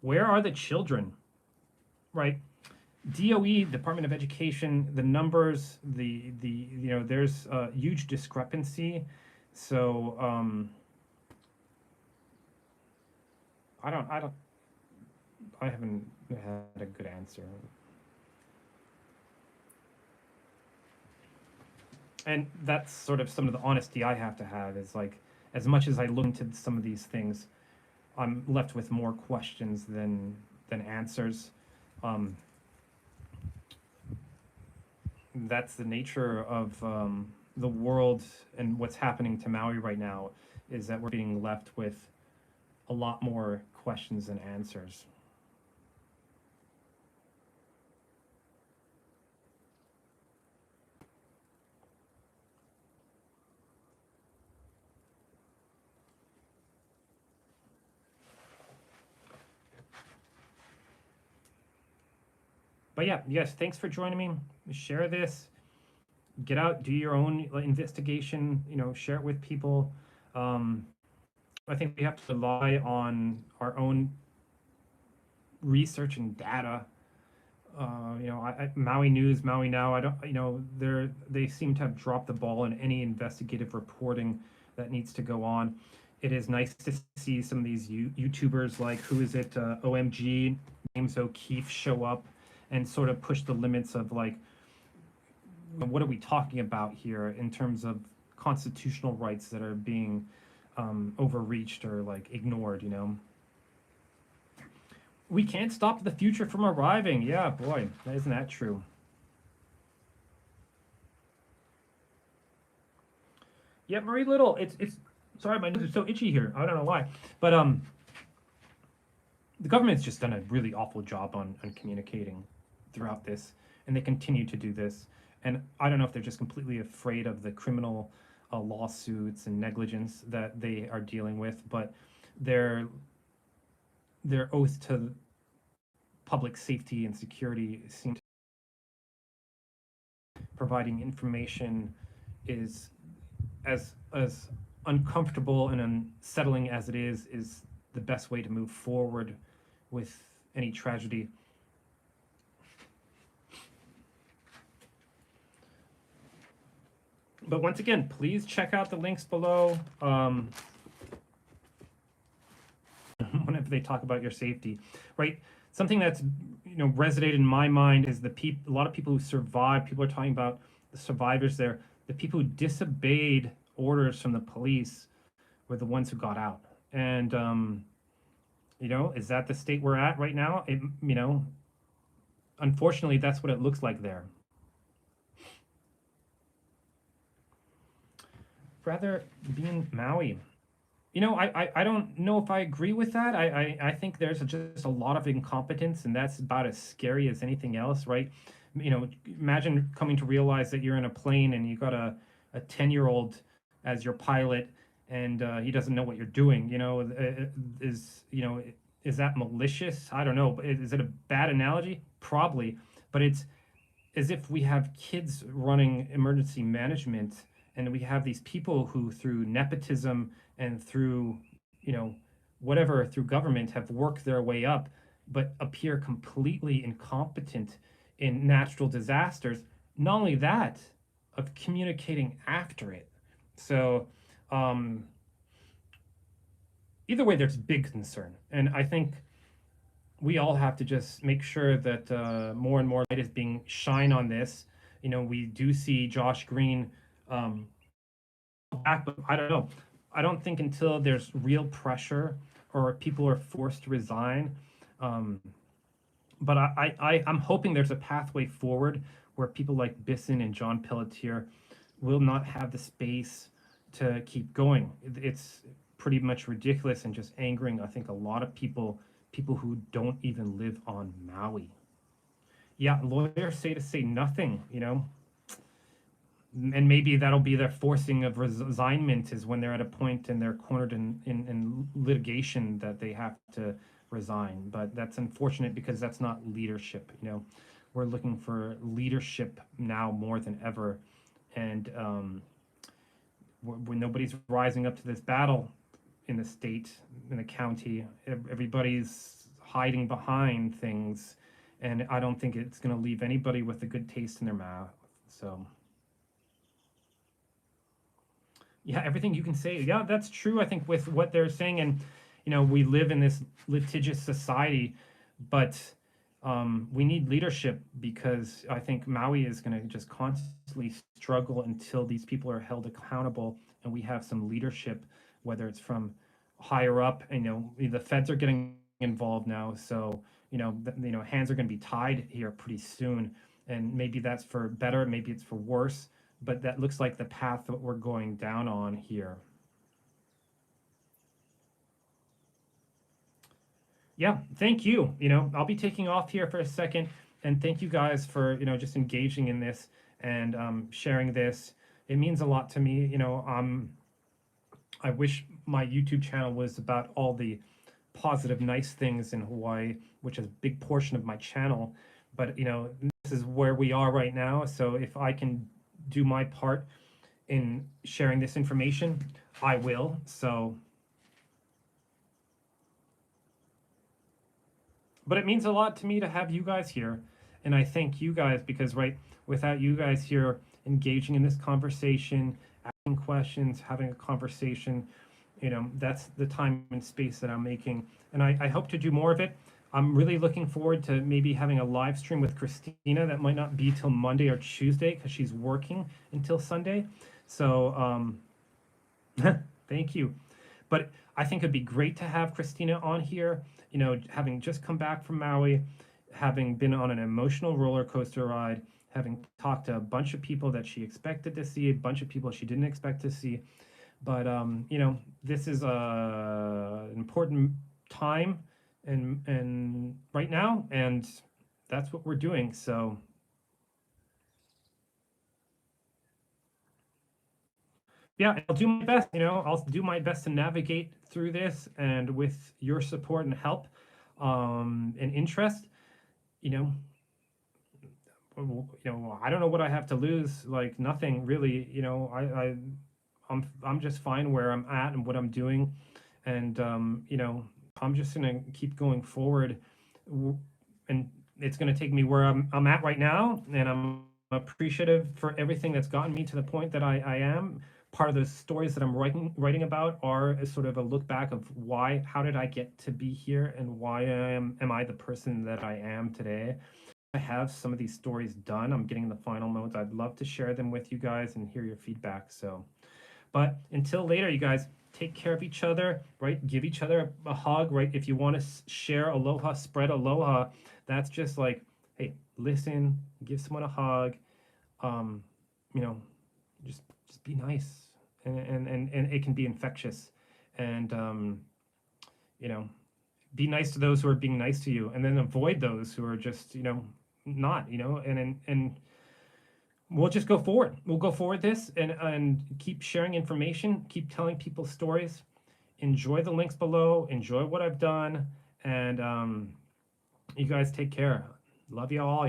where are the children? Right? DOE, Department of Education, the numbers, there's a huge discrepancy. So, I haven't had a good answer. And that's sort of some of the honesty I have to have is like, as much as I look into some of these things, I'm left with more questions than answers. Um, that's the nature of the world and what's happening to Maui right now is that we're being left with a lot more questions than answers. But yeah, yes, thanks for joining me. Share this. Get out, do your own investigation. Share it with people. Um, I think we have to rely on our own research and data. Maui News, Maui Now. I don't. They seem to have dropped the ball in any investigative reporting that needs to go on. It is nice to see some of these YouTubers like who is it, OMG, James O'Keefe show up and sort of push the limits of like what are we talking about here in terms of constitutional rights that are being overreached or like ignored. We can't stop the future from arriving. Yeah, boy, isn't that true? Yeah, Marie Little. It's sorry, my nose is so itchy here. I don't know why, but the government's just done a really awful job on communicating throughout this, and they continue to do this. And I don't know if they're just completely afraid of the criminal lawsuits and negligence that they are dealing with, but their their oath to public safety and security seem to providing information is as uncomfortable and unsettling as it is the best way to move forward with any tragedy. But once again, please check out the links below. Whenever they talk about your safety, right? Something that's resonated in my mind is a lot of people who survived. People are talking about the survivors there. The people who disobeyed orders from the police were the ones who got out. And is that the state we're at right now? Unfortunately, that's what it looks like there. Rather be in Maui. I don't know if I agree with that. I think there's just a lot of incompetence, and that's about as scary as anything else, right? Imagine coming to realize that you're in a plane and you got a 10-year-old as your pilot, and he doesn't know what you're doing. Is that malicious? I don't know. But is it a bad analogy? Probably. But it's as if we have kids running emergency management, and we have these people who, through nepotism and through whatever, through government, have worked their way up but appear completely incompetent in natural disasters. Not only that, of communicating after it. So either way, there's big concern, and I think we all have to just make sure that more and more light is being shined on this. We do see Josh Green back, but I don't know. I don't think until there's real pressure or people are forced to resign. But I'm hoping there's a pathway forward where people like Bisson and John Pelletier will not have the space to keep going. It's pretty much ridiculous and just angering, I think, a lot of people who don't even live on Maui. Yeah, lawyers say to say nothing. And maybe that'll be their forcing of resignment is when they're at a point and they're cornered in litigation that they have to resign. But that's unfortunate because that's not leadership. We're looking for leadership now more than ever. And when nobody's rising up to this battle in the state, in the county, everybody's hiding behind things. And I don't think it's going to leave anybody with a good taste in their mouth. So yeah, everything you can say. Yeah, that's true. I think with what they're saying, and we live in this litigious society, but We need leadership because I think Maui is going to just constantly struggle until these people are held accountable and we have some leadership, whether it's from higher up. And, the feds are getting involved now, so hands are going to be tied here pretty soon, and maybe that's for better, maybe it's for worse, but that looks like the path that we're going down on here. Yeah, thank you. I'll be taking off here for a second, and thank you guys for just engaging in this and sharing this. It means a lot to me. I wish my YouTube channel was about all the positive, nice things in Hawaii, which is a big portion of my channel. But this is where we are right now. So if I can do my part in sharing this information, I will. So. But it means a lot to me to have you guys here. And I thank you guys because, right, without you guys here engaging in this conversation, asking questions, having a conversation, that's the time and space that I'm making. And I hope to do more of it. I'm really looking forward to maybe having a live stream with Cristina. That might not be till Monday or Tuesday because she's working until Sunday. So thank you. But I think it'd be great to have Cristina on here, having just come back from Maui, having been on an emotional roller coaster ride, having talked to a bunch of people that she expected to see, a bunch of people she didn't expect to see. But, this is an important time and right now, and that's what we're doing. So, yeah, I'll do my best. I'll do my best to navigate through this, and with your support and help, and interest, you know, I don't know what I have to lose. Like nothing really. I'm just fine where I'm at and what I'm doing, and I'm just gonna keep going forward, and it's gonna take me where I'm at right now, and I'm appreciative for everything that's gotten me to the point that I am. Part of the stories that I'm writing about are a sort of a look back of how did I get to be here, and why am I the person that I am today. I have some of these stories done. I'm getting the final notes. I'd love to share them with you guys and hear your feedback. So, but until later, you guys take care of each other, right? Give each other a hug, right? If you want to share aloha, spread aloha. That's just like, hey, listen, give someone a hug. Um, you know, just be nice, and it can be infectious, and you know, be nice to those who are being nice to you, and then avoid those who are just not, and we'll just go forward. We'll go forward this and keep sharing information, keep telling people stories. Enjoy the links below. Enjoy what I've done, and you guys take care. Love you all.